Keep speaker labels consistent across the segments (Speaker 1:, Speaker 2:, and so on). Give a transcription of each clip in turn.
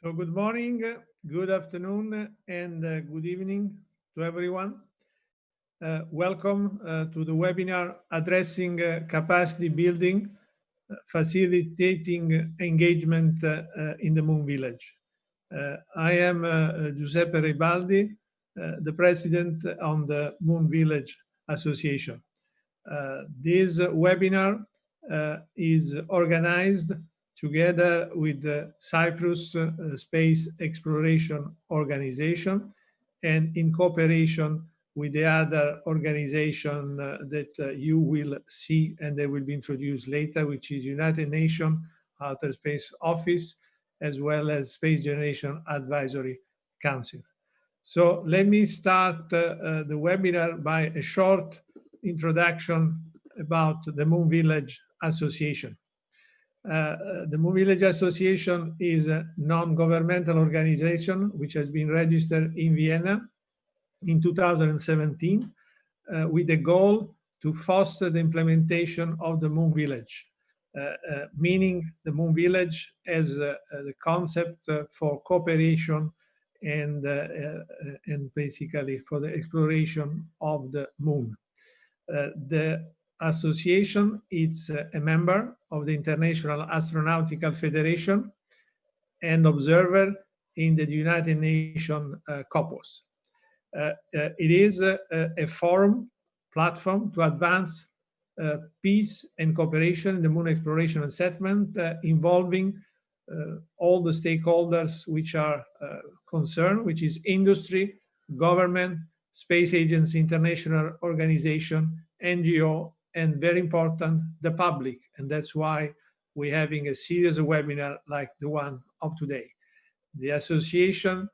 Speaker 1: So good morning, good afternoon, and good evening to everyone. Welcome to the webinar addressing capacity building, facilitating engagement in the Moon Village. I am Giuseppe Ribaldi, the president of the Moon Village Association. This webinar is organized together with the Cyprus Space Exploration Organization and in cooperation with the other organization that you will see and they will be introduced later, which is United Nations Outer Space Office, as well as Space Generation Advisory Council. So let me start the webinar by a short introduction about the Moon Village Association. The Moon Village Association is a non-governmental organization which has been registered in Vienna in 2017 with the goal to foster the implementation of the Moon Village, meaning the Moon Village as the concept for cooperation and basically for the exploration of the moon. The association is a member of the International Astronautical Federation and observer in the United Nations COPOS. It is a forum platform to advance peace and cooperation in the moon exploration and settlement involving all the stakeholders which are concerned, which is industry, government, space agency, international organization, NGO, and very important, the public. And that's why we're having a series of webinars like the one of today. The association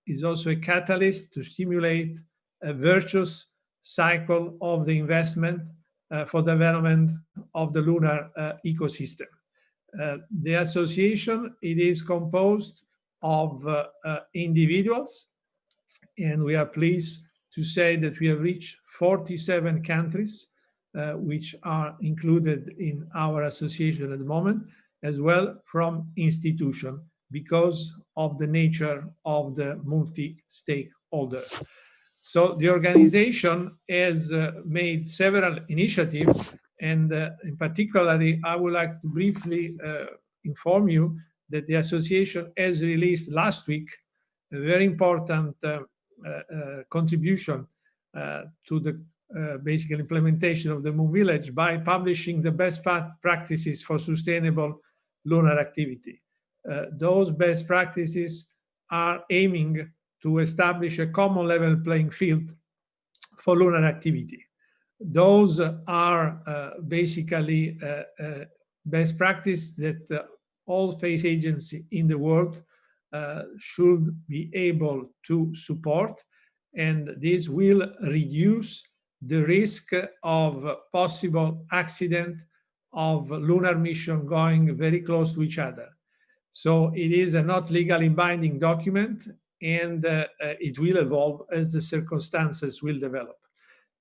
Speaker 1: is also a catalyst to stimulate a virtuous cycle of the investment for development of the lunar ecosystem. The association, it is composed of individuals, and we are pleased to say that we have reached 47 countries which are included in our association at the moment, as well from institutions because of the nature of the multi-stakeholder. So the organization has made several initiatives, and in particular, I would like to briefly inform you that the association has released last week a very important contribution to the basic implementation of the Moon Village by publishing the best practices for sustainable lunar activity. Those best practices are aiming to establish a common level playing field for lunar activity. Those are basically best practice that all space agencies in the world should be able to support, and this will reduce the risk of possible accident of lunar mission going very close to each other. So it is a not legally binding document, and it will evolve as the circumstances will develop.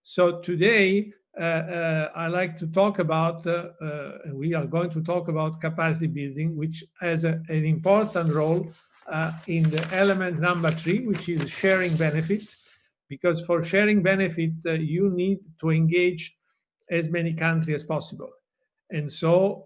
Speaker 1: So today, I like to talk about, we are going to talk about capacity building, which has an important role in the element number 3, which is sharing benefits, because for sharing benefit, you need to engage as many countries as possible. And so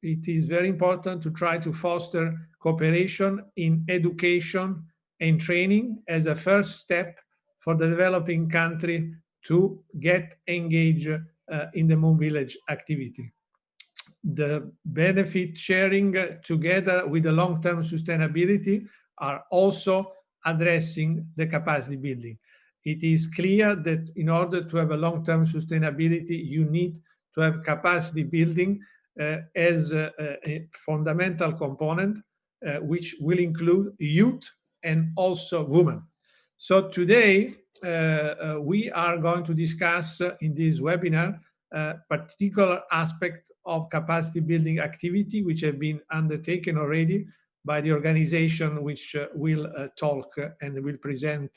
Speaker 1: it is very important to try to foster cooperation in education and training as a first step for the developing country to get engaged in the Moon Village activity. The benefit sharing together with the long-term sustainability are also addressing the capacity building. It is clear that in order to have a long-term sustainability, you need to have capacity building as a fundamental component, which will include youth and also women. So today, we are going to discuss in this webinar a particular aspect of capacity building activity, which have been undertaken already by the organization which will talk and will present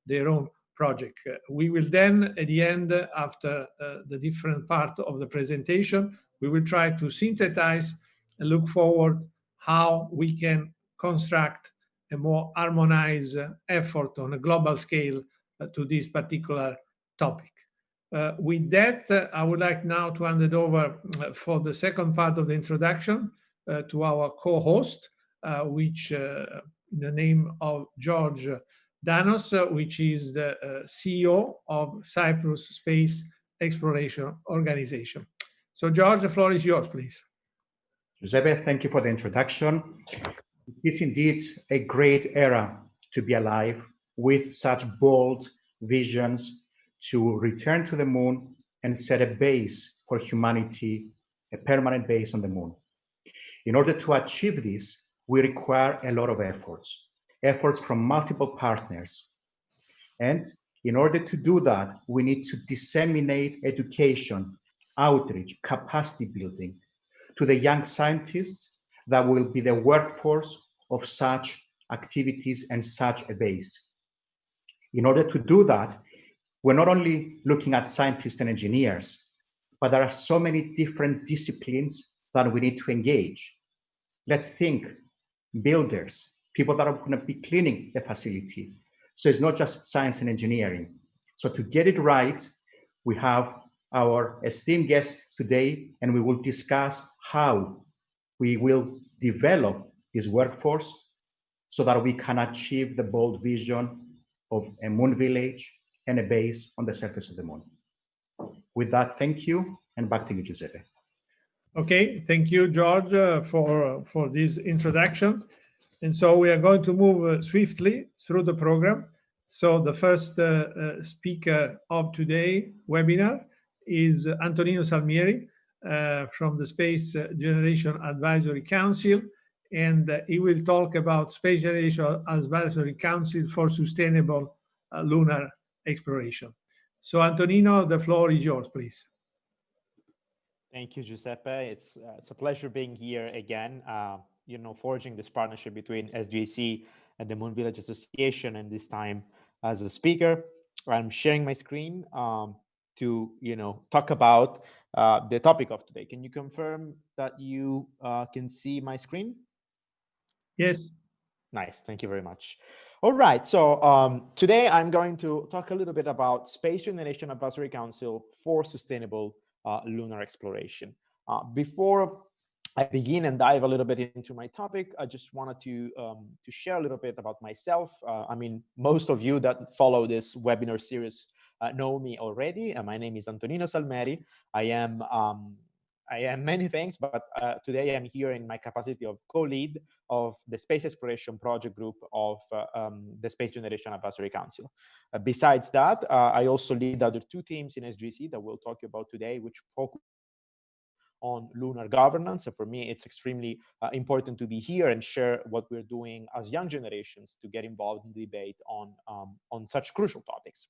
Speaker 1: their own project. We will then, at the end, after the different part of the presentation, We will try to synthesize and look forward how we can construct a more harmonized effort on a global scale to this particular topic. With that, I would like now to hand it over for the second part of the introduction to our co-host, which in the name of George Danos, which is the CEO of Cyprus Space Exploration Organization. So, George, the floor is yours, please.
Speaker 2: Giuseppe, thank you for the introduction. It's indeed a great era to be alive with such bold visions to return to the moon and set a base for humanity, a permanent base on the moon. In order to achieve this, we require a lot of efforts from multiple partners. And in order to do that, we need to disseminate education, outreach, capacity building to the young scientists that will be the workforce of such activities and such a base. In order to do that, we're not only looking at scientists and engineers, but there are so many different disciplines that we need to engage. Let's think builders, people that are going to be cleaning the facility. So it's not just science and engineering. So to get it right, we have our esteemed guests today, and we will discuss how we will develop this workforce so that we can achieve the bold vision of a moon village and a base on the surface of the moon. With that, thank you, and back to you, Giuseppe.
Speaker 1: Okay, thank you, George, for this introduction. And so we are going to move swiftly through the program. So the first speaker of today's webinar is Antonino Salmieri from the Space Generation Advisory Council, and he will talk about Space Generation Advisory Council for Sustainable Lunar Exploration. So Antonino, the floor is yours, please.
Speaker 3: Thank you, Giuseppe. It's a pleasure being here again, forging this partnership between SGAC and the Moon Village Association, and this time as a speaker. I'm sharing my screen to, talk about the topic of today. Can you confirm that you can see my screen?
Speaker 1: Yes.
Speaker 3: Nice, thank you very much. All right, so today I'm going to talk a little bit about Space Generation Advisory Council for Sustainable Lunar Exploration. Before I begin and dive a little bit into my topic, I just wanted to share a little bit about myself. Most of you that follow this webinar series know me already. My name is Antonino Salmieri. I am many things, but today I'm here in my capacity of co-lead of the Space Exploration Project Group of the Space Generation Advisory Council. Besides that, I also lead other two teams in SGC that we'll talk about today, which focus on lunar governance. And for me, it's extremely important to be here and share what we're doing as young generations to get involved in the debate on such crucial topics.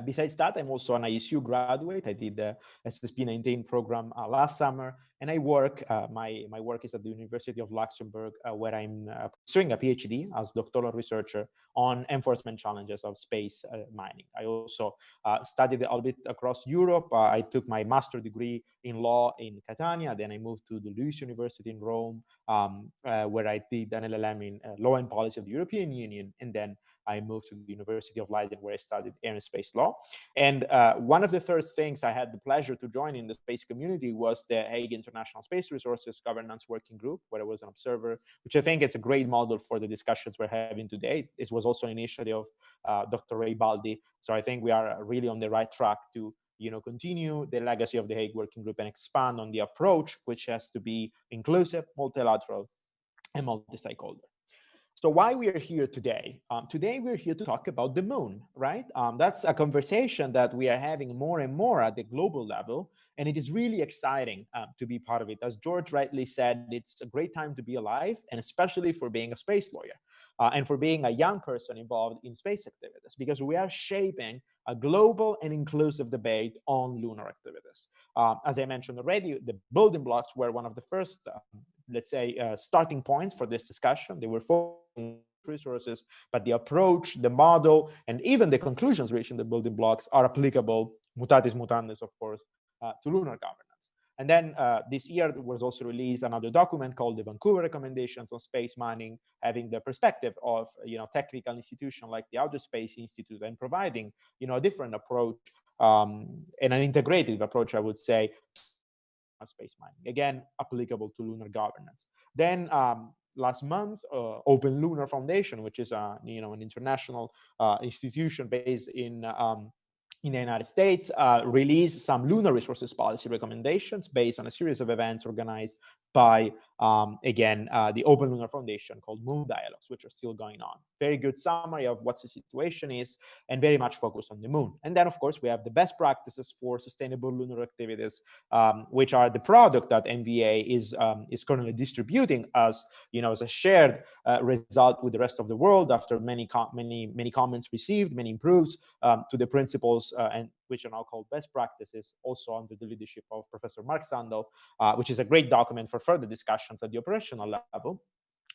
Speaker 3: Besides that, I'm also an ISU graduate. I did the SSP19 program last summer, and I work, my work is at the University of Luxembourg, where I'm pursuing a PhD as doctoral researcher on enforcement challenges of space mining. I also studied a little bit across Europe. I took my master's degree in law in Catania, then I moved to the Luis University in Rome, where I did an LLM in law and policy of the European Union, and then I moved to the University of Leiden, where I studied air and space law. And one of the first things I had the pleasure to join in the space community was the Hague International Space Resources Governance Working Group, where I was an observer, which I think it's a great model for the discussions we're having today. This was also an initiative of Dr. Ray Baldi. So I think we are really on the right track to continue the legacy of the Hague Working Group and expand on the approach, which has to be inclusive, multilateral, and multi-stakeholder. So why we are here today? Today we're here to talk about the moon, right? That's a conversation that we are having more and more at the global level, and it is really exciting to be part of it. As George rightly said, it's a great time to be alive, and especially for being a space lawyer and for being a young person involved in space activities, because we are shaping a global and inclusive debate on lunar activities. As I mentioned already, the building blocks were one of the first, starting points for this discussion. They were focused on resources, but the approach, the model, and even the conclusions reached in the building blocks are applicable, mutatis mutandis, of course, to lunar governance. And then this year there was also released another document called the Vancouver Recommendations on Space Mining, having the perspective of technical institution like the Outer Space Institute, and providing a different approach and an integrated approach, I would say, space mining, again applicable to lunar governance. Then last month, Open Lunar Foundation, which is an international institution based in the United States, released some lunar resources policy recommendations based on a series of events organized by, the Open Lunar Foundation, called Moon Dialogues, which are still going on. Very good summary of what the situation is, and very much focused on the moon. And then, of course, we have the best practices for sustainable lunar activities, which are the product that NVA is currently distributing as a shared result with the rest of the world after many comments received, many improves to the principles and which are now called best practices, also under the leadership of Professor Mark Sandel, which is a great document for further discussions at the operational level.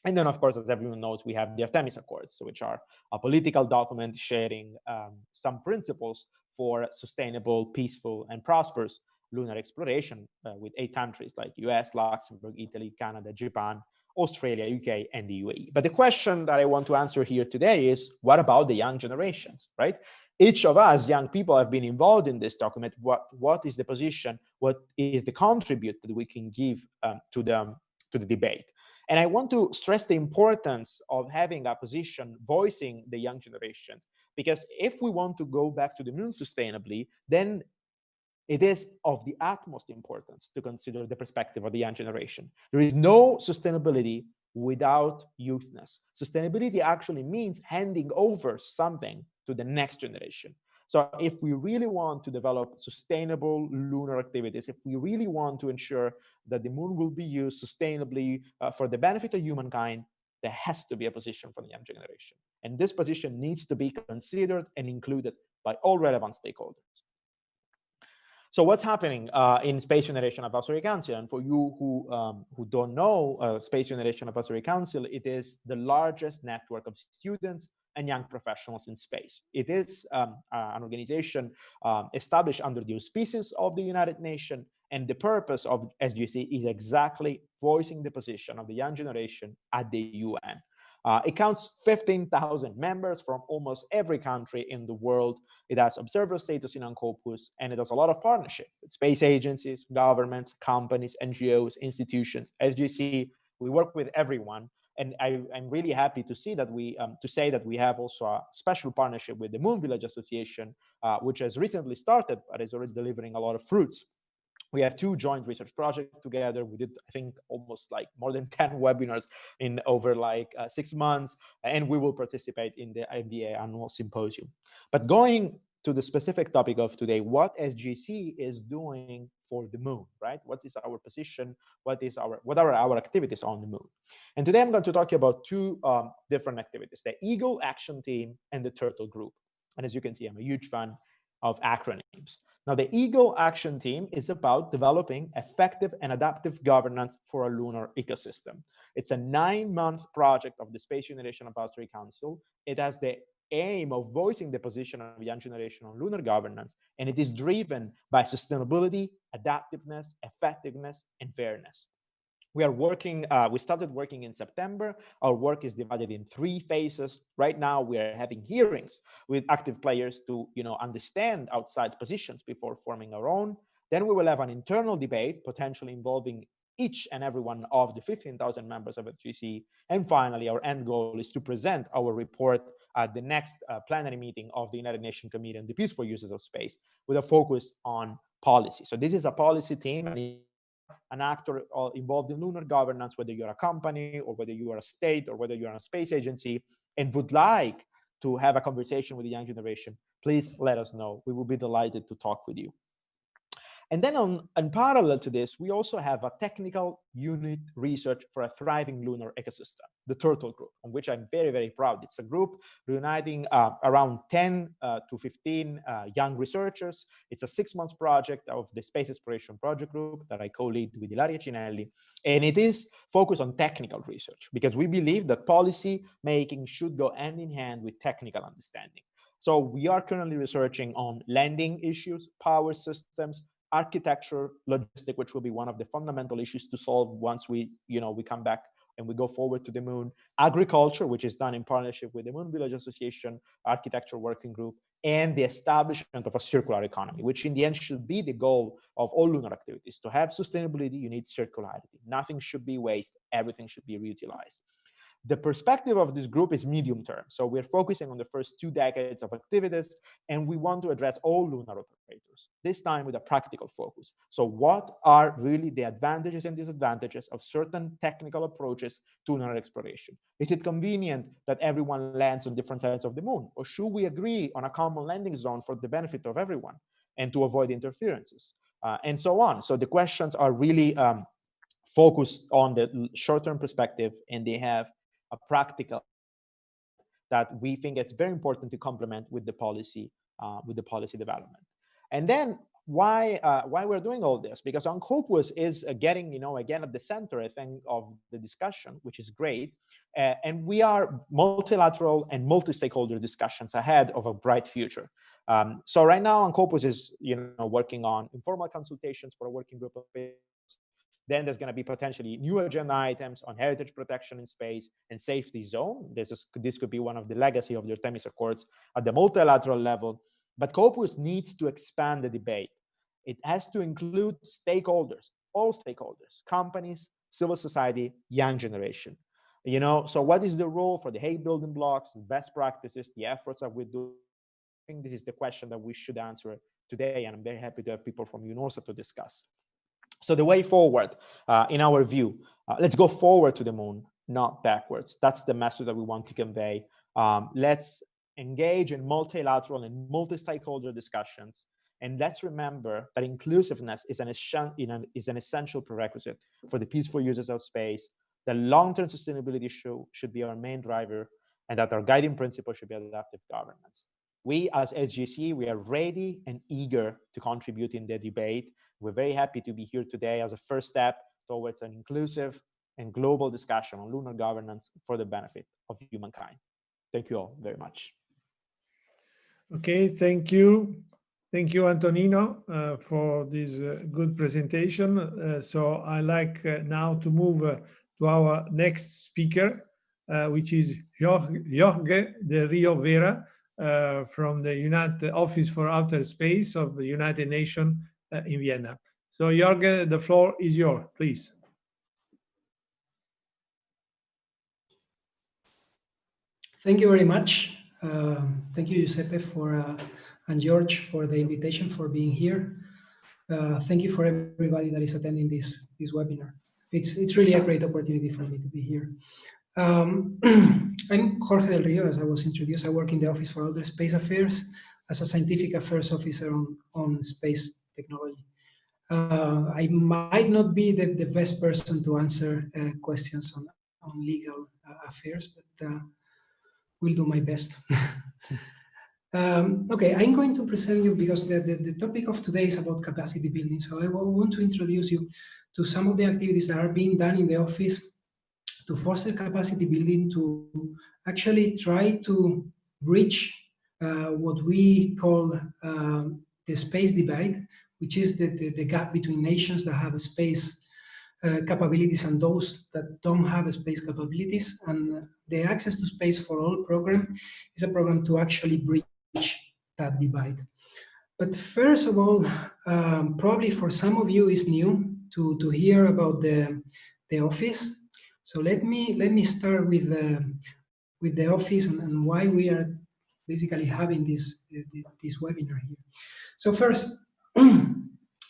Speaker 3: And then, of course, as everyone knows, we have the Artemis Accords, which are a political document sharing some principles for sustainable, peaceful, and prosperous lunar exploration with 8 countries like US, Luxembourg, Italy, Canada, Japan, Australia, UK, and the UAE. But the question that I want to answer here today is, what about the young generations, right? Each of us, young people, have been involved in this document. What is the position? What is the contribute that we can give to the debate? And I want to stress the importance of having a position voicing the young generations, because if we want to go back to the moon sustainably, then it is of the utmost importance to consider the perspective of the young generation. There is no sustainability without youthness. Sustainability actually means handing over something to the next generation. So if we really want to develop sustainable lunar activities, if we really want to ensure that the moon will be used sustainably for the benefit of humankind, there has to be a position for the young generation. And this position needs to be considered and included by all relevant stakeholders. So what's happening in Space Generation Advisory Council? And for you who don't know Space Generation Advisory Council, it is the largest network of students and young professionals in space. It is an organization established under the auspices of the United Nations, and the purpose of SGC is exactly voicing the position of the young generation at the UN. It counts 15,000 members from almost every country in the world. It has observer status in UNCOPUS, and it has a lot of partnership with space agencies, governments, companies, NGOs, institutions, SGC. We work with everyone. And I'm really happy to see that say that we have also a special partnership with the Moon Village Association, which has recently started, but is already delivering a lot of fruits. We have 2 joint research projects together. We did, I think, almost like more than 10 webinars in over like 6 months, and we will participate in the NVA annual symposium. But going to the specific topic of today, what SGC is doing for the moon, right? What is our position? What are our activities on the moon? And today I'm going to talk about 2 different activities: the Eagle Action Team and the Turtle Group. And as you can see, I'm a huge fan of acronyms. Now, the Eagle Action Team is about developing effective and adaptive governance for a lunar ecosystem. It's a 9-month project of the Space Generation Advisory Council. It has the aim of voicing the position of young generation on lunar governance, and it is driven by sustainability, adaptiveness, effectiveness, and fairness. We are working, we started working in September. Our work is divided in 3 phases. Right now, we are having hearings with active players to understand outside positions before forming our own. Then we will have an internal debate, potentially involving each and every one of the 15,000 members of SGC. And finally, our end goal is to present our report at the next plenary meeting of the United Nations Committee on the Peaceful Uses of Space, with a focus on policy. So this is a policy team, and an actor involved in lunar governance, whether you're a company or whether you are a state or whether you're a space agency and would like to have a conversation with the young generation, please let us know. We will be delighted to talk with you. And then in parallel to this, we also have a technical unit research for a thriving lunar ecosystem, the Turtle Group, on which I'm very, very proud. It's a group reuniting around 10 to 15 young researchers. It's a 6-month project of the Space Exploration Project Group that I co-lead with Ilaria Cinelli. And it is focused on technical research because we believe that policy making should go hand in hand with technical understanding. So we are currently researching on landing issues, power systems, architecture, logistic, which will be one of the fundamental issues to solve once we come back and we go forward to the moon, agriculture, which is done in partnership with the Moon Village Association, Architecture Working Group, and the establishment of a circular economy, which in the end should be the goal of all lunar activities. To have sustainability, you need circularity. Nothing should be waste, everything should be reutilized. The perspective of this group is medium term. So we're focusing on the first 2 decades of activities, and we want to address all lunar operators, this time with a practical focus. So what are really the advantages and disadvantages of certain technical approaches to lunar exploration? Is it convenient that everyone lands on different sides of the moon? Or should we agree on a common landing zone for the benefit of everyone and to avoid interferences? And so on. So the questions are really focused on the short-term perspective, and they have a practical that we think it's very important to complement with the policy development. And then why we're doing all this? Because Uncopus is getting, again, at the center, I think, of the discussion, which is great. And we are multilateral and multi-stakeholder discussions ahead of a bright future. So right now, Uncopus is, working on informal consultations for a working group of papers. Then there's going to be potentially new agenda items on heritage protection in space and safety zone. This could be one of the legacy of the Artemis Accords at the multilateral level. But Scopus needs to expand the debate. It has to include stakeholders, all stakeholders, companies, civil society, young generation. So what is the role for the 8 building blocks, the best practices, the efforts that we do? I think this is the question that we should answer today, and I'm very happy to have people from UNORSA to discuss. So the way forward, in our view, let's go forward to the moon, not backwards. That's the message that we want to convey. Let's engage in multilateral and multi-stakeholder discussions. And let's remember that inclusiveness is an essential prerequisite for the peaceful users of space. The long-term sustainability should be our main driver, and that our guiding principle should be adaptive governance. We, as SGC, we are ready and eager to contribute in the debate. We're very happy to be here today as a first step towards an inclusive and global discussion on lunar governance for the benefit of humankind. Thank you all very much.
Speaker 1: Okay, thank you. Thank you, Antonino, for this good presentation. So I like now to move to our next speaker, which is Jorge de Rio Vera from the United Office for Outer Space of the United Nations in Vienna. So Jorge, the floor is yours, please.
Speaker 4: Thank you very much. Thank you, Giuseppe, and George for the invitation, for being here. Thank you for everybody that is attending this webinar. It's really a great opportunity for me to be here. I'm Jorge del Rio, as I was introduced. I work in the Office for Outer Space Affairs as a scientific affairs officer on space technology. I might not be the best person to answer questions on legal affairs, but will do my best. Okay, I'm going to present you, because the topic of today is about capacity building. So I want to introduce you to some of the activities that are being done in the office to foster capacity building, to actually try to bridge what we call the space divide, which is the gap between nations that have space capabilities and those that don't have space capabilities. And the Access to Space for All program is a program to actually bridge that divide. But first of all, probably for some of you is new to hear about the office. So let me start with the office and why we are basically having this webinar here. So first,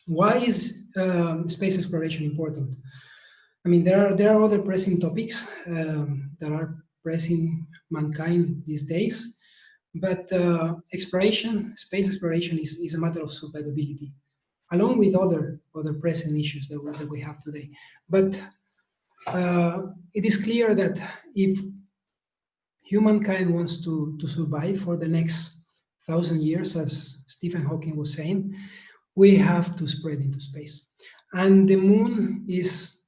Speaker 4: why is space exploration important? I mean, there are other pressing topics that are pressing mankind these days, but space exploration is a matter of survivability, along with other pressing issues that we have today. But it is clear that if humankind wants to survive for the next 1,000 years, as Stephen Hawking was saying, we have to spread into space. And the moon is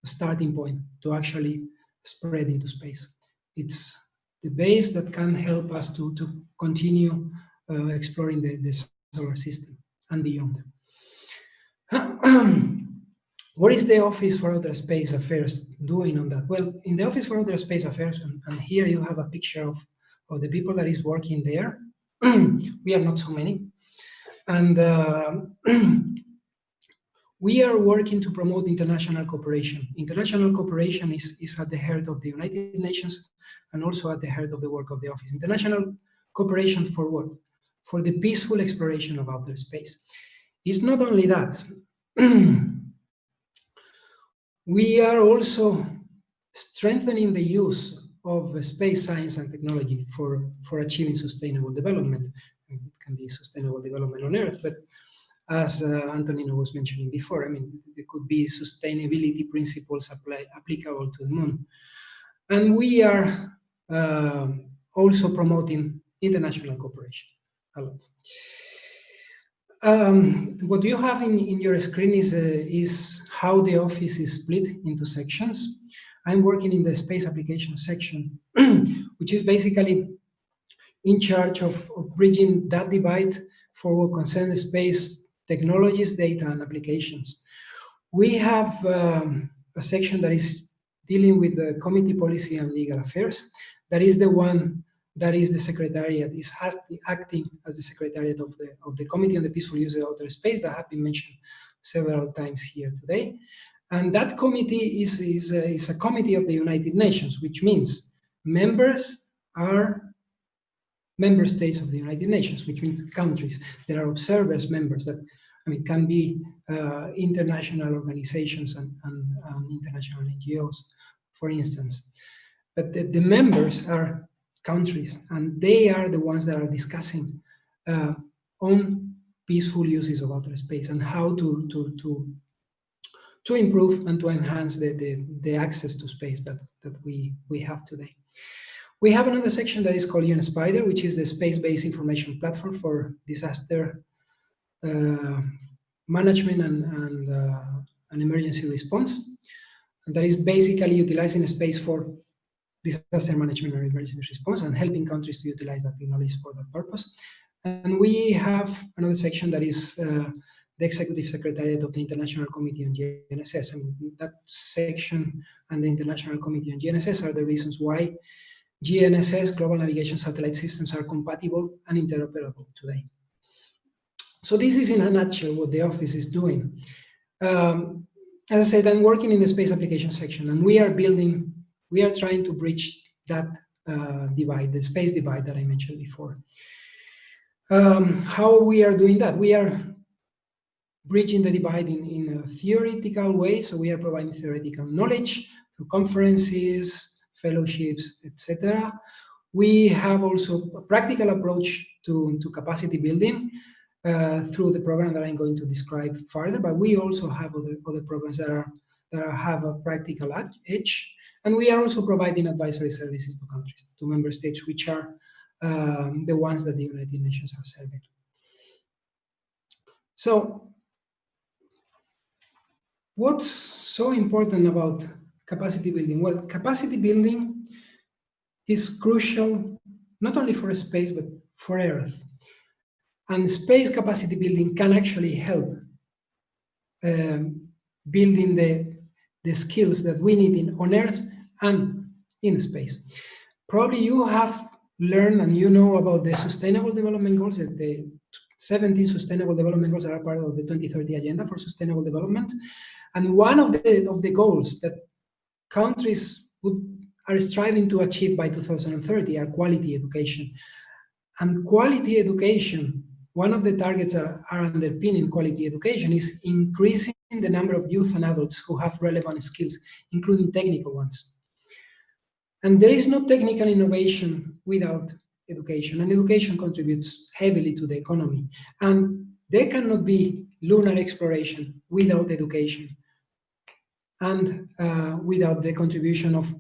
Speaker 4: a starting point to actually spread into space. It's the base that can help us to continue exploring the solar system and beyond. What is the Office for Outer Space Affairs doing on that? Well, in the Office for Outer Space Affairs, and here you have a picture of the people that is working there. We are not so many. And we are working to promote international cooperation. International cooperation is at the heart of the United Nations and also at the heart of the work of the Office. International cooperation for what? For the peaceful exploration of outer space. It's not only that. We are also strengthening the use of space science and technology for achieving sustainable development. It can be sustainable development on Earth, but as Antonino was mentioning before, I mean, there could be sustainability principles applicable to the moon. And we are also promoting international cooperation a lot. What you have in your screen is how the office is split into sections. I'm working in the space application section, which is basically in charge of bridging that divide for what concerns space technologies, data, and applications. We have a section that is dealing with the committee policy and legal affairs. That is the one that is the secretariat, is acting as the secretariat of the Committee on the Peaceful Use of Outer Space that have been mentioned several times here today. And that committee is a committee of the United Nations, which means members are member states of the United Nations, which means countries. There are observers members that, I mean, can be international organizations and international NGOs, for instance. But the members are countries, and they are the ones that are discussing on peaceful uses of outer space and how to improve and to enhance the access to space that we have today. We have another section that is called UNSPIDER, which is the space-based information platform for disaster management and emergency response. And that is basically utilizing space for disaster management and emergency response and helping countries to utilize that technology for that purpose. And we have another section that is the Executive Secretariat of the International Committee on GNSS. I mean, that section and the International Committee on GNSS are the reasons why GNSS, Global Navigation Satellite Systems, are compatible and interoperable today. So this is in a nutshell what the office is doing. As I said, I'm working in the space application section, and we are trying to bridge that divide, the space divide that I mentioned before. How we are doing that? We are bridging the divide in a theoretical way. So we are providing theoretical knowledge through conferences, fellowships, etc. We have also a practical approach to capacity building through the program that I'm going to describe further, but we also have other programs that have a practical edge. And we are also providing advisory services to countries, to member states, which are the ones that the United Nations are serving. So, what's so important about capacity building? Well, capacity building is crucial not only for space, but for Earth. And space capacity building can actually help building the skills that we need on Earth and in space. Probably you have learned and you know about the Sustainable Development Goals. The 17 Sustainable Development Goals are part of the 2030 Agenda for Sustainable Development. And one of the goals that countries are striving to achieve by 2030 are quality education. And quality education, one of the targets that are underpinning quality education is increasing the number of youth and adults who have relevant skills, including technical ones. And there is no technical innovation without education, and education contributes heavily to the economy. And there cannot be lunar exploration without education and without the contribution of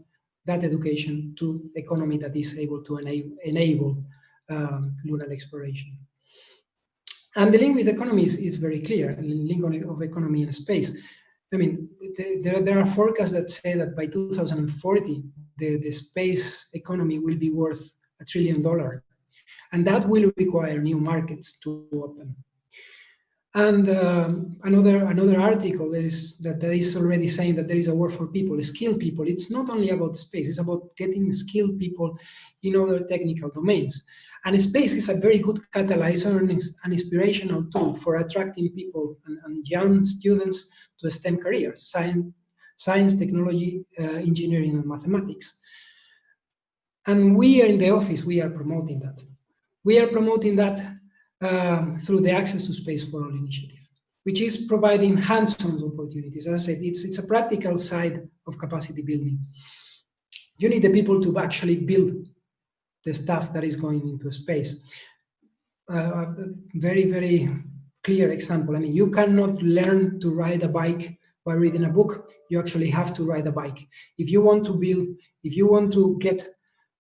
Speaker 4: that education to the economy that is able to enable lunar exploration. And the link with economy is very clear, the link of economy and space. I mean, there are forecasts that say that by 2040, the space economy will be worth $1 trillion. And that will require new markets to open. And another article is already saying that there is a war for people, skilled people. It's not only about space, it's about getting skilled people in other technical domains. And space is a very good catalyzer and an inspirational tool for attracting people and young students to STEM careers, science, technology, engineering, and mathematics. And we are in the office, we are promoting that. We are promoting that through the Access to Space for All initiative, which is providing hands-on opportunities. As I said, it's a practical side of capacity building. You need the people to actually build the stuff that is going into space. A very, very clear example. I mean, you cannot learn to ride a bike by reading a book. You actually have to ride a bike. If you want to build, if you want to get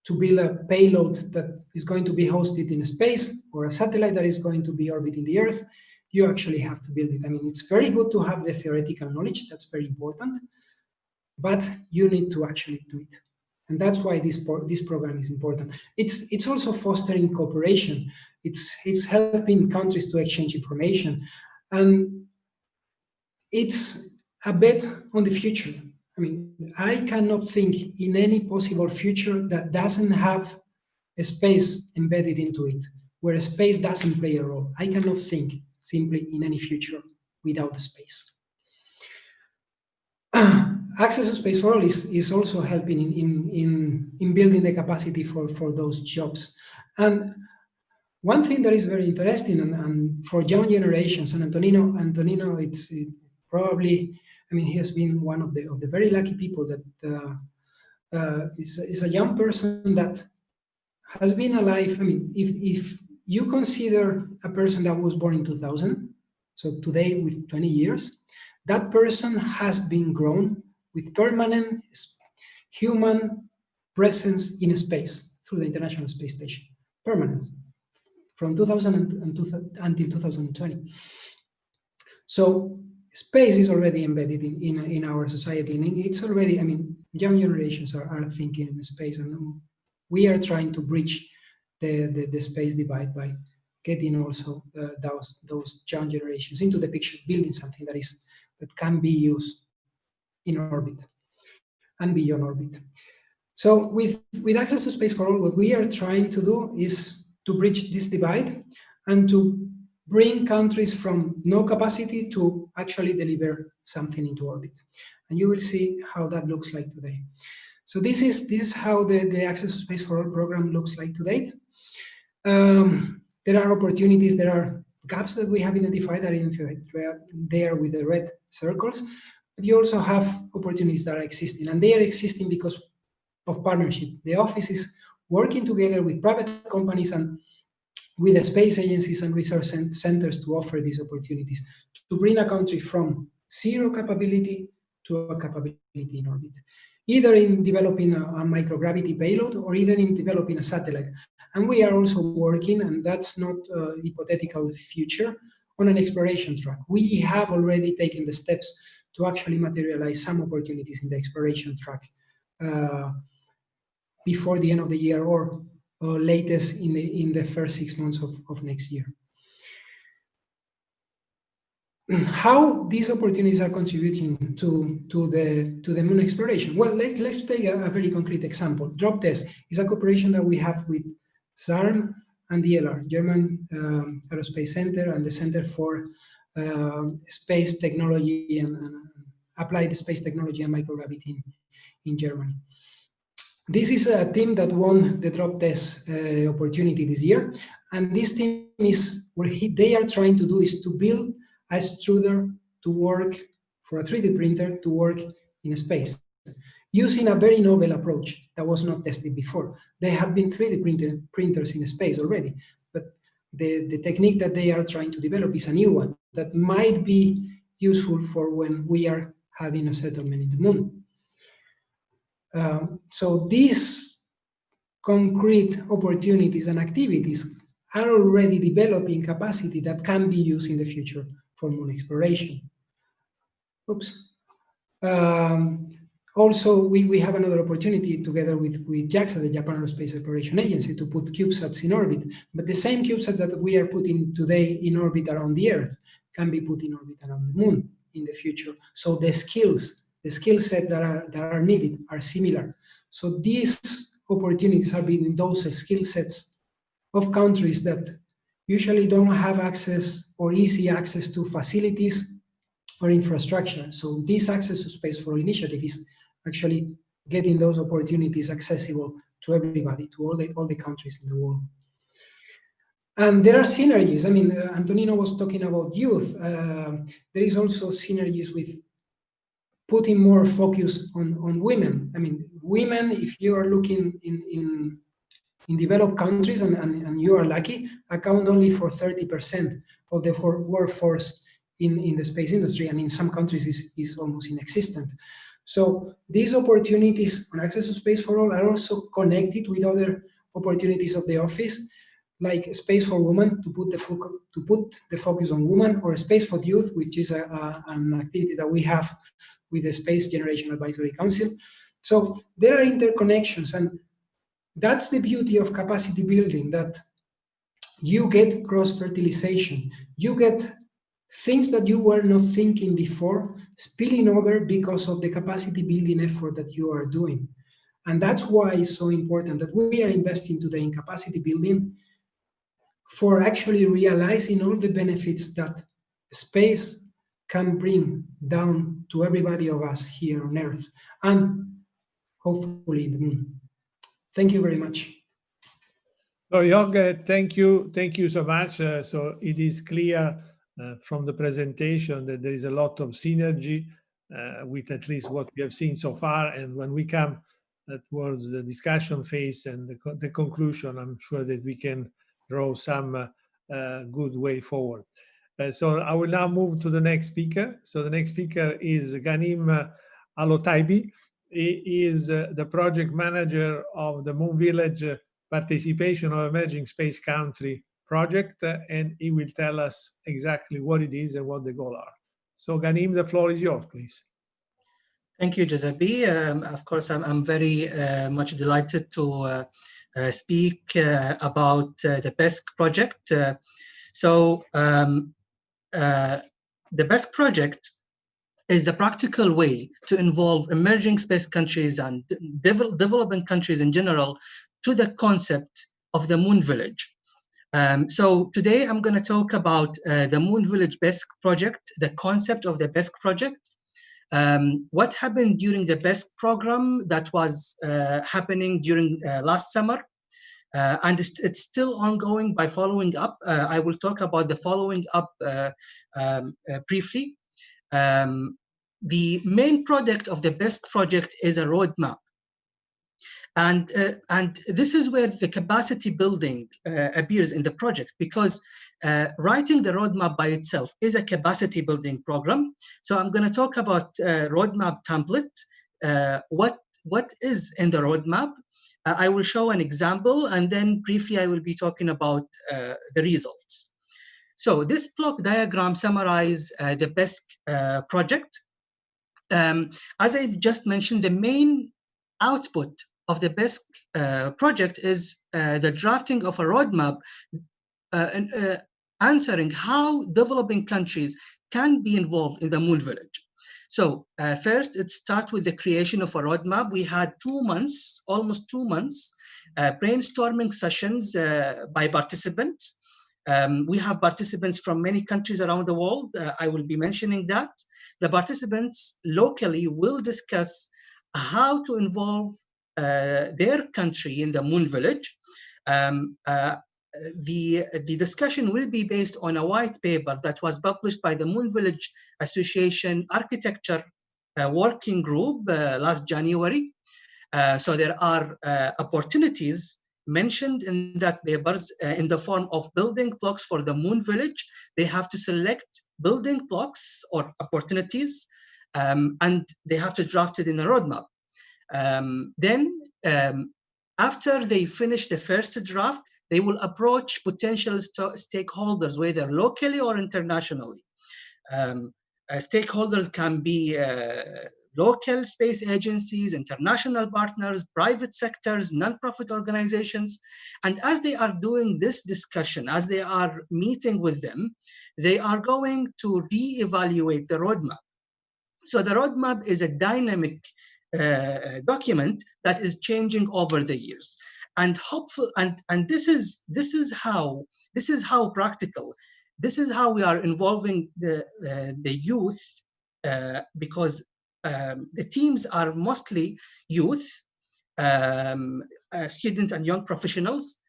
Speaker 4: to build a payload that is going to be hosted in space, or a satellite that is going to be orbiting the Earth, you actually have to build it. I mean, it's very good to have the theoretical knowledge, that's very important, but you need to actually do it. And that's why this program is important. It's also fostering cooperation. It's helping countries to exchange information. And it's a bet on the future. I mean, I cannot think in any possible future that doesn't have a space embedded into it, where space doesn't play a role. I cannot think simply in any future without space. Access to Space for All is also helping in building the capacity for those jobs. And one thing that is very interesting and for young generations, and Antonino, it's probably, I mean, he has been one of the very lucky people that is a young person that has been alive. I mean, if you consider a person that was born in 2000, so today with 20 years, that person has been grown with permanent human presence in space through the International Space Station. Permanent, from 2000 until 2020. So space is already embedded in our society, and it's already, I mean, young generations are thinking in space, and we are trying to bridge the space divide by getting also those young generations into the picture, building something that can be used in orbit and beyond orbit. So with Access to Space for All, what we are trying to do is to bridge this divide and to bring countries from no capacity to actually deliver something into orbit. And you will see how that looks like today. So this is how the Access to Space for All program looks like to date. There are opportunities, there are gaps that we have identified that are there with the red circles, but you also have opportunities that are existing, and they are existing because of partnership. The office is working together with private companies and with the space agencies and research centers to offer these opportunities, to bring a country from zero capability to a capability in orbit, either in developing a microgravity payload or even in developing a satellite. And we are also working, and that's not a hypothetical future, on an exploration track. We have already taken the steps to actually materialize some opportunities in the exploration track before the end of the year, or latest in the first 6 months of next year. How these opportunities are contributing to the moon exploration? Well, let's take a very concrete example. Drop Test is a cooperation that we have with ZARM and DLR, German Aerospace Center, and the Center for Space Technology and Applied Space Technology and Microgravity in Germany. This is a team that won the Drop Test opportunity this year, and this team is what they are trying to do is to build a extruder to work for a 3D printer to work in space, using a very novel approach that was not tested before. There have been 3D printers in space already, but the technique that they are trying to develop is a new one that might be useful for when we are having a settlement in the moon. So these concrete opportunities and activities are already developing capacity that can be used in the future for moon exploration. Oops. Also, we have another opportunity together with JAXA, the Japan Aerospace Exploration Agency, to put CubeSats in orbit. But the same CubeSat that we are putting today in orbit around the Earth can be put in orbit around the moon in the future. So the skill set that are needed are similar. So these opportunities are being in those skill sets of countries that usually don't have access or easy access to facilities or infrastructure. So this Access to Space for All initiative is actually getting those opportunities accessible to everybody, to all the countries in the world. And there are synergies. I mean, Antonino was talking about youth. There is also synergies with putting more focus on women. I mean, women, if you are looking in developed countries, and you are lucky, account only for 30% of the workforce in the space industry, and in some countries is almost inexistent. So these opportunities on Access to Space for All are also connected with other opportunities of the office, like Space for Women, to put the focus on women, or Space for Youth, which is an activity that we have with the Space Generation Advisory Council. So there are interconnections, and that's the beauty of capacity building, that you get cross-fertilization. You get things that you were not thinking before spilling over because of the capacity building effort that you are doing. And that's why it's so important that we are investing today in capacity building, for actually realizing all the benefits that space can bring down to everybody of us here on Earth, and hopefully the moon. Thank you very much.
Speaker 1: So Jörg, thank you so much. So it is clear from the presentation that there is a lot of synergy with at least what we have seen so far. And when we come towards the discussion phase and the conclusion, I'm sure that we can draw some good way forward. So I will now move to the next speaker. So the next speaker is Ghanim Alotaibi. He is the project manager of the Moon Village Participation of Emerging Space Country project, and he will tell us exactly what it is and what the goals are. So Ghanim, the floor is yours, please.
Speaker 5: Thank you, Giuseppe. Of course, I'm very much delighted to speak about the PESC project. The PESC project is a practical way to involve emerging space countries and developing countries in general to the concept of the Moon Village. So today I'm going to talk about the Moon Village PESC project, the concept of the PESC project, what happened during the PESC program that was happening during last summer, and it's still ongoing by following up. I will talk about the following up briefly. The main product of the PESC project is a roadmap. And this is where the capacity building appears in the project, because writing the roadmap by itself is a capacity building program. So I'm going to talk about roadmap template, what is in the roadmap. I will show an example, and then briefly I will be talking about the results. So this block diagram summarizes the PESC project. As I just mentioned, the main output of the PESC project is the drafting of a roadmap answering how developing countries can be involved in the Moon Village. So first, it starts with the creation of a roadmap. We had 2 months, almost 2 months, brainstorming sessions by participants. We have participants from many countries around the world. I will be mentioning that. The participants locally will discuss how to involve their country in the Moon Village. The discussion will be based on a white paper that was published by the Moon Village Association Architecture Working Group last January. So there are opportunities mentioned in that papers in the form of building blocks for the Moon Village. They have to select building blocks or opportunities, and they have to draft it in a roadmap. Then, after they finish the first draft, they will approach potential stakeholders, whether locally or internationally. Stakeholders can be local space agencies, international partners, private sectors, non-profit organizations. And as they are doing this discussion, as they are meeting with them, they are going to re-evaluate the roadmap. So the roadmap is a dynamic document that is changing over the years. And hopeful, and this is how practical. This is how we are involving the youth, because the teams are mostly youth, students and young professionals.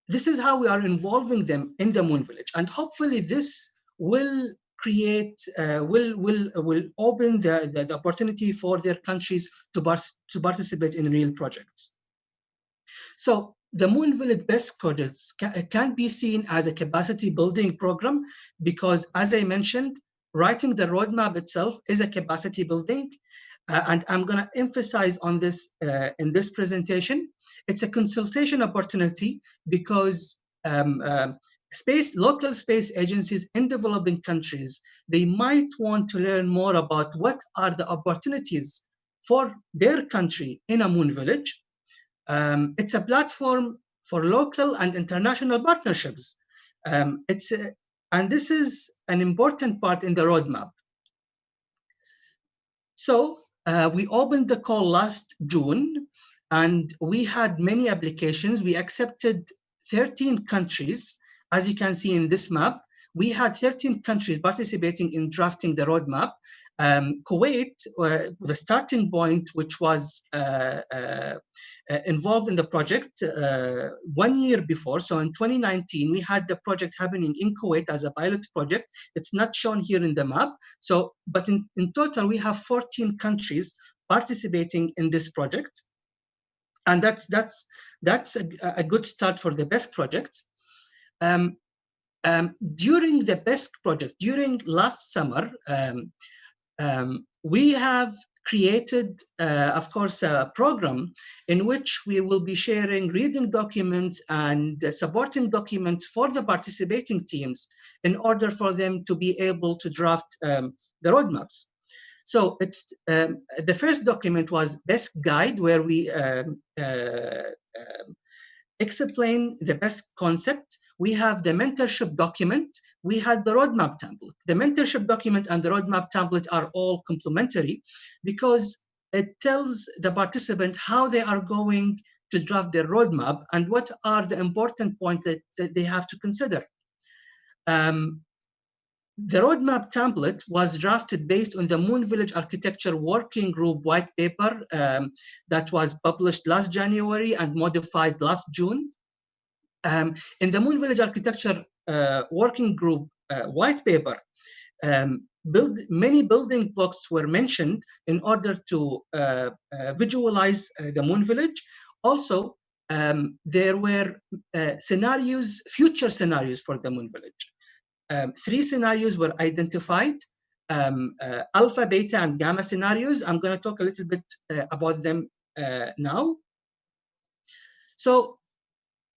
Speaker 5: This is how we are involving them in the Moon Village, and hopefully this will create, will open the opportunity for their countries to participate in real projects. So the Moon Village PESC projects can be seen as a capacity building program, because as I mentioned, writing the roadmap itself is a capacity building. And I'm going to emphasize on this in this presentation. It's a consultation opportunity because local space agencies in developing countries, they might want to learn more about what are the opportunities for their country in a Moon Village. It's a platform for local and international partnerships. And this is an important part in the roadmap. So we opened the call last June, and we had many applications. We accepted 13 countries. As you can see in this map, we had 13 countries participating in drafting the roadmap. Kuwait, the starting point, which was involved in the project 1 year before. So in 2019, we had the project happening in Kuwait as a pilot project. It's not shown here in the map. So, but in total, we have 14 countries participating in this project. And that's a good start for the PESC project. During the PESC project, during last summer, we have created, of course, a program in which we will be sharing reading documents and supporting documents for the participating teams in order for them to be able to draft the roadmaps. So it's the first document was PESC guide, where we explain the PESC concept. We have the mentorship document. We had the roadmap template. The mentorship document and the roadmap template are all complementary because it tells the participant how they are going to draft their roadmap and what are the important points that they have to consider. The roadmap template was drafted based on the Moon Village Architecture Working Group white paper that was published last January and modified last June. In the Moon Village Architecture Working Group white paper, many building blocks were mentioned in order to visualize the Moon Village. Also, there were scenarios, future scenarios for the Moon Village. 3 scenarios were identified, alpha, beta, and gamma scenarios. I'm going to talk a little bit about them now. So,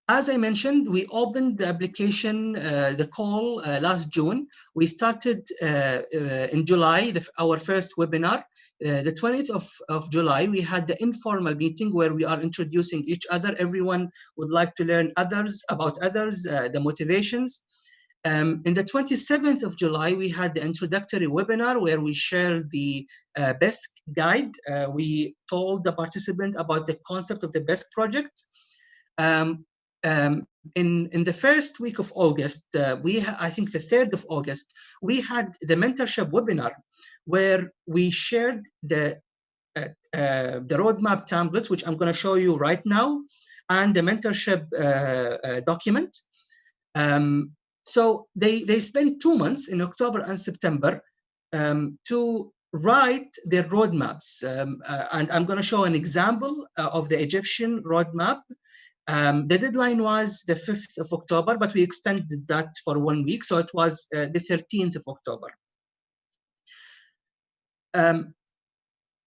Speaker 5: as I mentioned, we opened the application, the call last June. We started in July, our first webinar. The 20th of July, we had the informal meeting where we are introducing each other. Everyone would like to learn about others, the motivations. In the 27th of July, we had the introductory webinar where we shared the PESC guide. We told the participant about the concept of the PESC project. In the first week of August, I think the 3rd of August, we had the mentorship webinar where we shared the roadmap template, which I'm going to show you right now, and the mentorship document. So they spent 2 months in October and September to write their roadmaps. And I'm going to show an example of the Egyptian roadmap. The deadline was the 5th of October, but we extended that for 1 week. So it was the 13th of October.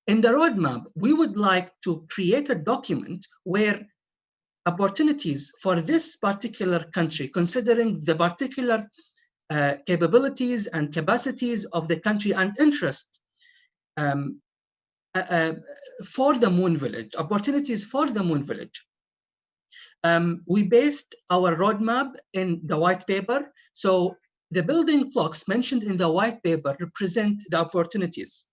Speaker 5: In the roadmap, we would like to create a document where opportunities for this particular country, considering the particular capabilities and capacities of the country and interest for the Moon Village, opportunities for the Moon Village. We based our roadmap in the white paper. So the building blocks mentioned in the white paper represent the opportunities.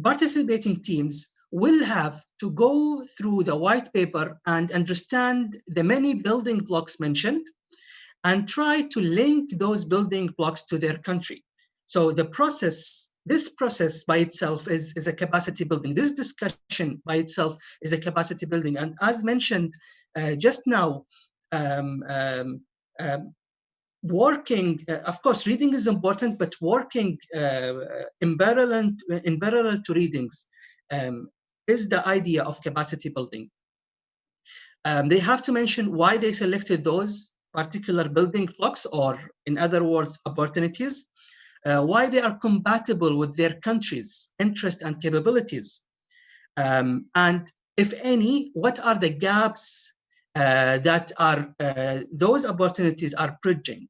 Speaker 5: Participating teams will have to go through the white paper and understand the many building blocks mentioned and try to link those building blocks to their country. So the process, this process by itself is a capacity building. This discussion by itself is a capacity building. And as mentioned just now, working, of course, reading is important, but working in parallel to readings is the idea of capacity building. They have to mention why they selected those particular building blocks, or in other words, opportunities, why they are compatible with their country's interest and capabilities. And if any, what are the gaps that are those opportunities are bridging.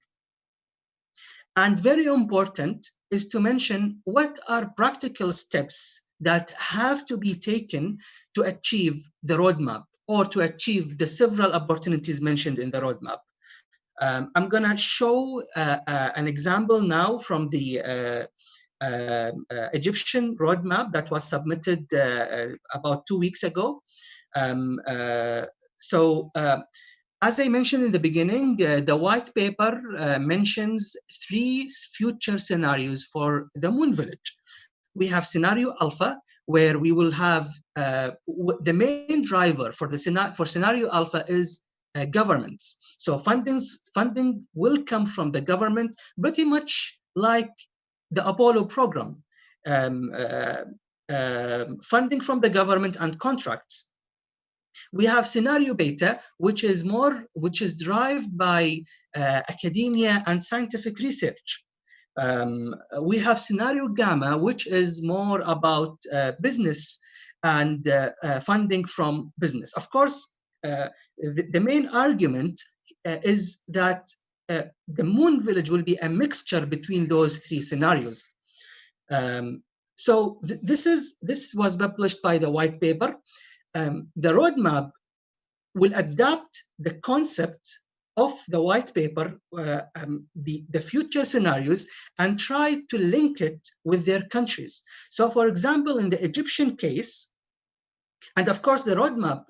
Speaker 5: And very important is to mention what are practical steps that have to be taken to achieve the roadmap or to achieve the several opportunities mentioned in the roadmap. I'm going to show an example now from the Egyptian roadmap that was submitted about 2 weeks ago. As I mentioned in the beginning, the white paper mentions 3 future scenarios for the Moon Village. We have scenario alpha, where we will have the main driver for scenario alpha is governments. So funding will come from the government, pretty much like the Apollo program, funding from the government and contracts. We have scenario beta, which is derived by academia and scientific research. We have scenario gamma, which is more about business and funding from business. Of course, the main argument is that the Moon Village will be a mixture between those 3 scenarios. This was published by the white paper. The roadmap will adapt the concept of the white paper, the future scenarios, and try to link it with their countries. So for example, in the Egyptian case, and of course the roadmap,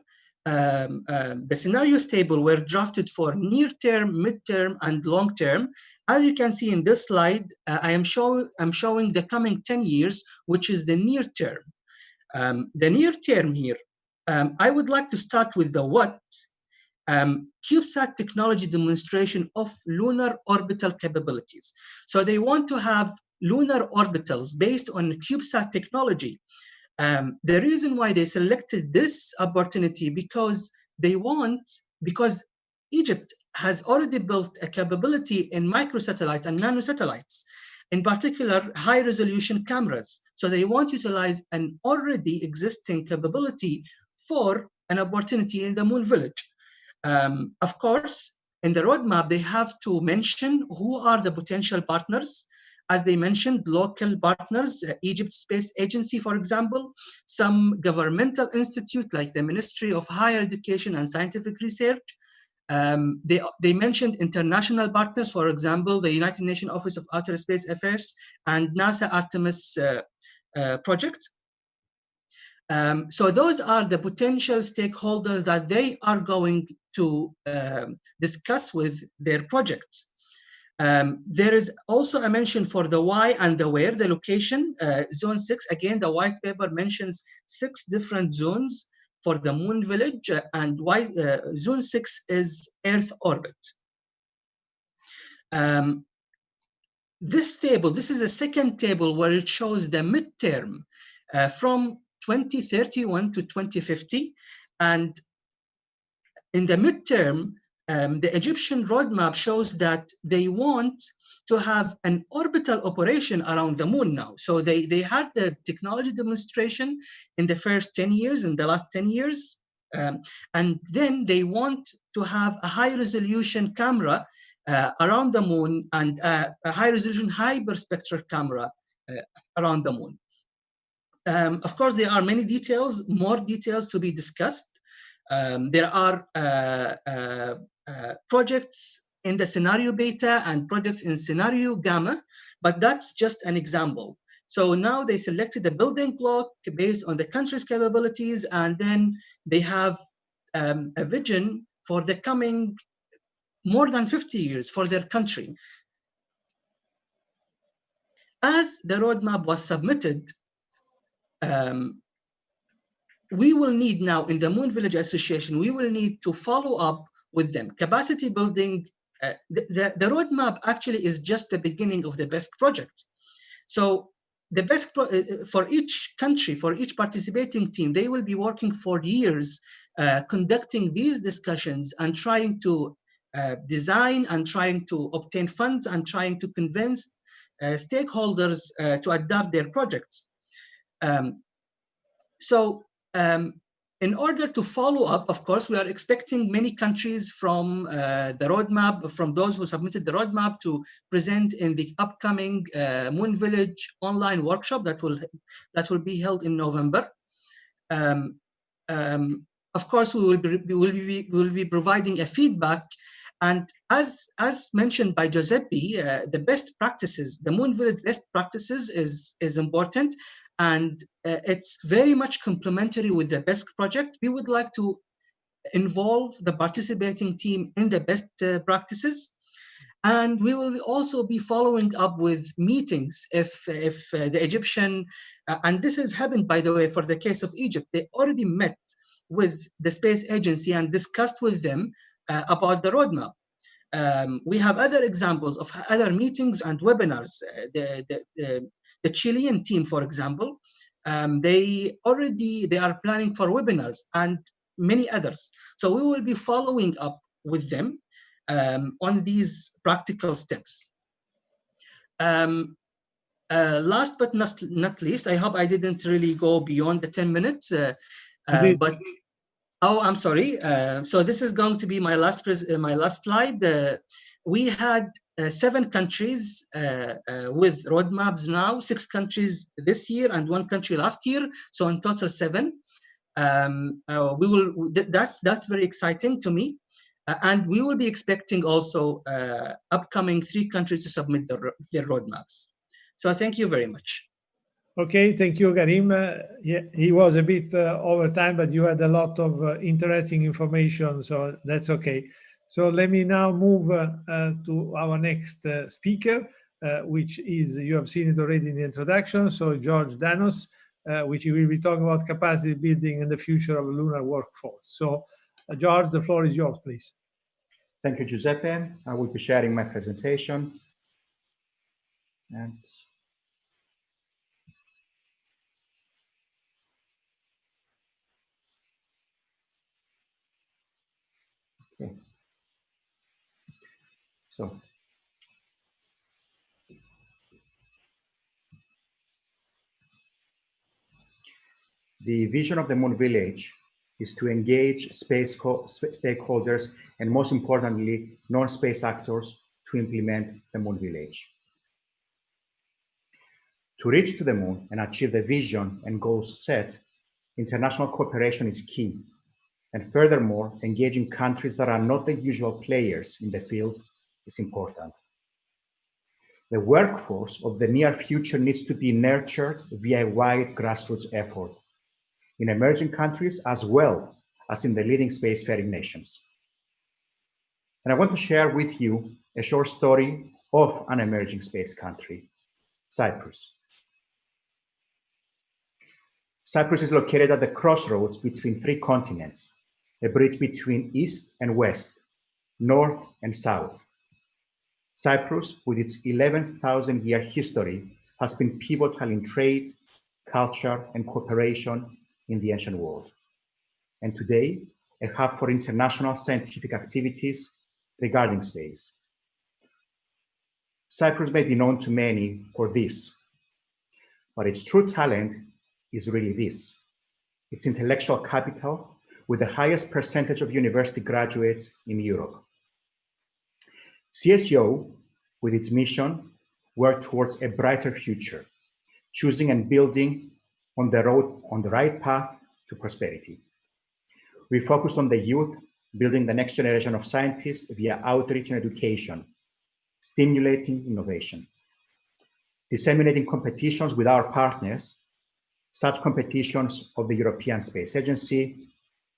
Speaker 5: the scenarios table were drafted for near term, mid-term, and long term. As you can see in this slide, I'm showing the coming 10 years, which is the near term. The near term here, I would like to start with the what. CubeSat technology demonstration of lunar orbital capabilities. So they want to have lunar orbitals based on CubeSat technology. The reason why they selected this opportunity because Egypt has already built a capability in microsatellites and nanosatellites, in particular high resolution cameras. So they want to utilize an already existing capability for an opportunity in the Moon Village. Of course, in the roadmap, they have to mention who are the potential partners. As they mentioned, local partners, Egypt Space Agency, for example, some governmental institute like the Ministry of Higher Education and Scientific Research. They mentioned international partners, for example, the United Nations Office of Outer Space Affairs and NASA Artemis project. So those are the potential stakeholders that they are going to discuss with their projects. There is also a mention for the why and the where, the location. Zone 6, again, the white paper mentions 6 different zones for the Moon Village, and why Zone 6 is Earth orbit. This table, this is a second table where it shows the midterm from 2031 to 2050. And in the midterm, the Egyptian roadmap shows that they want to have an orbital operation around the moon now. So they had the technology demonstration in the first 10 years, in the last 10 years. And then they want to have a high resolution camera around the moon, and a high-resolution hyperspectral camera around the moon. Of course, there are many details, more details to be discussed. There are projects in the scenario beta and projects in scenario gamma, but that's just an example. So now they selected a building block based on the country's capabilities, and then they have a vision for the coming more than 50 years for their country. As the roadmap was submitted, we will need now in the Moon Village Association, we will need to follow up with them. Capacity building, the roadmap actually is just the beginning of the BESC project. So the BESC, for each country, for each participating team, they will be working for years, conducting these discussions and trying to design and trying to obtain funds and trying to convince stakeholders to adopt their projects. In order to follow up, of course, we are expecting many countries from the roadmap, from those who submitted the roadmap, to present in the upcoming Moon Village online workshop that will be held in November. Of course, we will be providing a feedback. And as mentioned by Giuseppe, the best practices, the Moon Village best practices is important. And it's very much complementary with the BESC project. We would like to involve the participating team in the best practices. And we will also be following up with meetings if the Egyptian, and this has happened, by the way, for the case of Egypt, they already met with the space agency and discussed with them about the roadmap. We have other examples of other meetings and webinars. The Chilean team, for example, they are planning for webinars and many others. So we will be following up with them on these practical steps. Last but not least, I hope I didn't really go beyond the 10 minutes, but oh, I'm sorry. So this is going to be my last slide. We had 7 countries with roadmaps now, 6 countries this year and 1 country last year. So in total 7. That's very exciting to me. And we will be expecting also upcoming 3 countries to submit their roadmaps. So thank you very much.
Speaker 1: Okay, thank you, Karim. Yeah, he was a bit over time, but you had a lot of interesting information, so that's okay. So let me now move to our next speaker, which is, you have seen it already in the introduction, so George Danos, which will be talking about capacity building and the future of the lunar workforce. So George, the floor is yours, please.
Speaker 2: Thank you, Giuseppe. I will be sharing my presentation. And okay. So the vision of the Moon Village is to engage space stakeholders and, most importantly, non-space actors to implement the Moon Village. To reach to the moon and achieve the vision and goals set, international cooperation is key. And furthermore, engaging countries that are not the usual players in the field is important. The workforce of the near future needs to be nurtured via a wide grassroots effort in emerging countries as well as in the leading spacefaring nations. And I want to share with you a short story of an emerging space country, Cyprus. Cyprus is located at the crossroads between 3 continents, a bridge between East and West, North and South. Cyprus, with its 11,000-year history, has been pivotal in trade, culture, and cooperation in the ancient world. And today, a hub for international scientific activities regarding space. Cyprus may be known to many for this, but its true talent is really this: its intellectual capital, with the highest percentage of university graduates in Europe. CSEO, with its mission, worked towards a brighter future, choosing and building on the right path to prosperity. We focused on the youth, building the next generation of scientists via outreach and education, stimulating innovation, disseminating competitions with our partners, such competitions of the European Space Agency,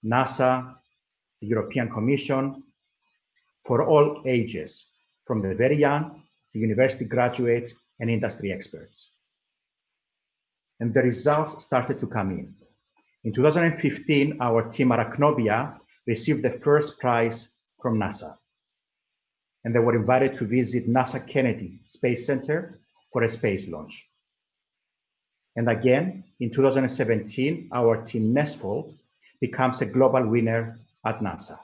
Speaker 2: NASA, the European Commission, for all ages, from the very young to university graduates and industry experts. And the results started to come in. In 2015, our team Arachnovia received the first prize from NASA. And they were invited to visit NASA Kennedy Space Center for a space launch. And again, in 2017, our team Nesfold becomes a global winner at NASA.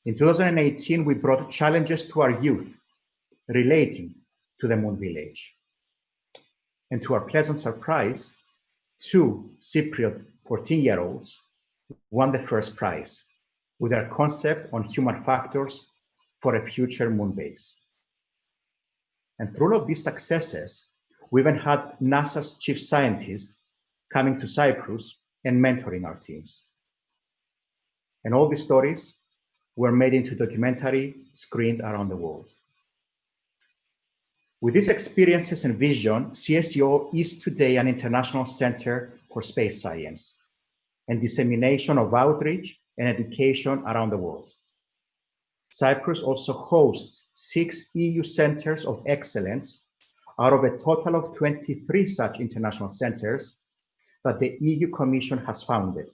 Speaker 2: In 2018, we brought challenges to our youth relating to the Moon Village. And to our pleasant surprise, 2 Cypriot 14-year-olds won the first prize with their concept on human factors for a future moon base. And through all of these successes, we even had NASA's chief scientist coming to Cyprus and mentoring our teams. And all these stories were made into a documentary screened around the world. With these experiences and vision, CSEO is today an international center for space science and dissemination of outreach and education around the world. Cyprus also hosts 6 EU centers of excellence out of a total of 23 such international centers that the EU Commission has funded.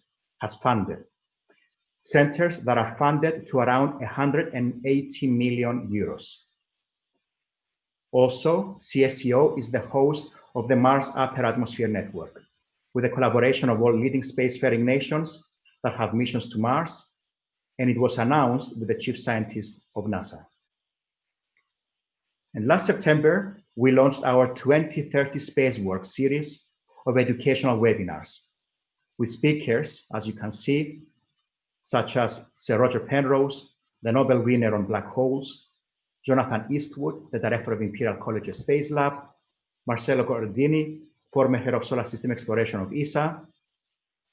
Speaker 2: Centers that are funded to around 180 million euros. Also, CSEO is the host of the Mars Upper Atmosphere Network, with a collaboration of all leading spacefaring nations that have missions to Mars, and it was announced with the chief scientist of NASA. And last September, we launched our 2030 Spacework series of educational webinars with speakers, as you can see, such as Sir Roger Penrose, the Nobel winner on black holes, Jonathan Eastwood, the director of Imperial College Space Lab, Marcello Gordini, former head of solar system exploration of ESA.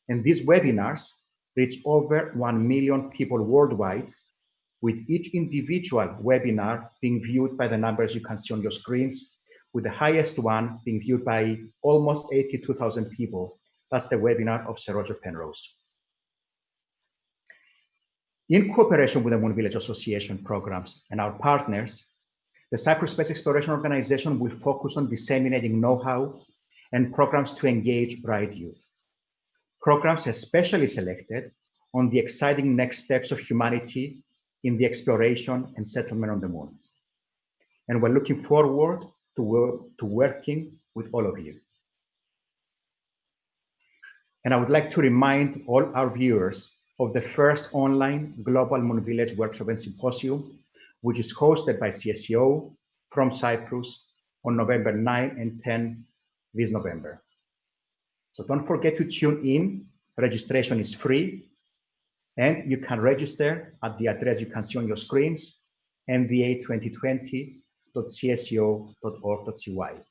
Speaker 2: And these webinars reach over 1 million people worldwide, with each individual webinar being viewed by the numbers you can see on your screens, with the highest one being viewed by almost 82,000 people. That's the webinar of Sir Roger Penrose. In cooperation with the Moon Village Association programs and our partners, the Cyprus Space Exploration Organization will focus on disseminating know-how and programs to engage bright youth. Programs especially selected on the exciting next steps of humanity in the exploration and settlement on the moon. And we're looking forward to working with all of you. And I would like to remind all our viewers of the first online Global Moon Village Workshop and Symposium, which is hosted by CSEO from Cyprus on November 9 and 10 this November. So don't forget to tune in. Registration is free, and you can register at the address you can see on your screens, mva2020.cseo.org.cy.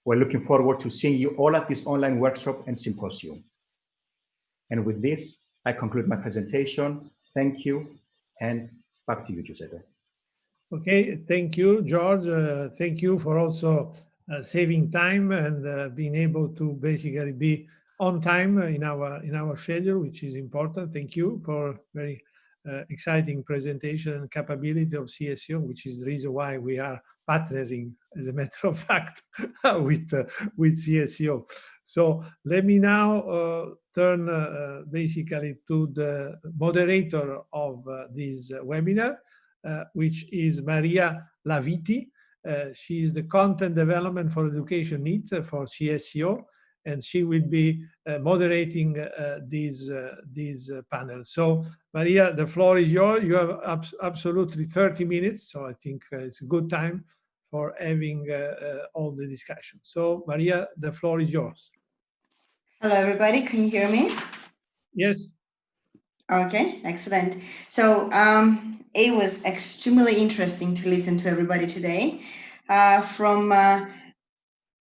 Speaker 2: We're looking forward to seeing you all at this online workshop and symposium. And with this, I conclude my presentation. Thank you, and back to you, Giuseppe.
Speaker 1: Okay, thank you, George. Thank you for also saving time and being able to basically be on time in our schedule, which is important. Thank you for very exciting presentation and capability of CSEO, which is the reason why we are partnering, as a matter of fact, with CSEO. So let me now turn basically to the moderator of this webinar, which is Maria Laviti. She is the content development for education needs for CSEO, and she will be moderating this panel. So Maria, the floor is yours. You have absolutely 30 minutes, so I think it's a good time for having all the discussion. So Maria, the floor is yours.
Speaker 6: Hello, everybody. Can you hear me?
Speaker 1: Yes.
Speaker 6: Okay, excellent. So it was extremely interesting to listen to everybody today. From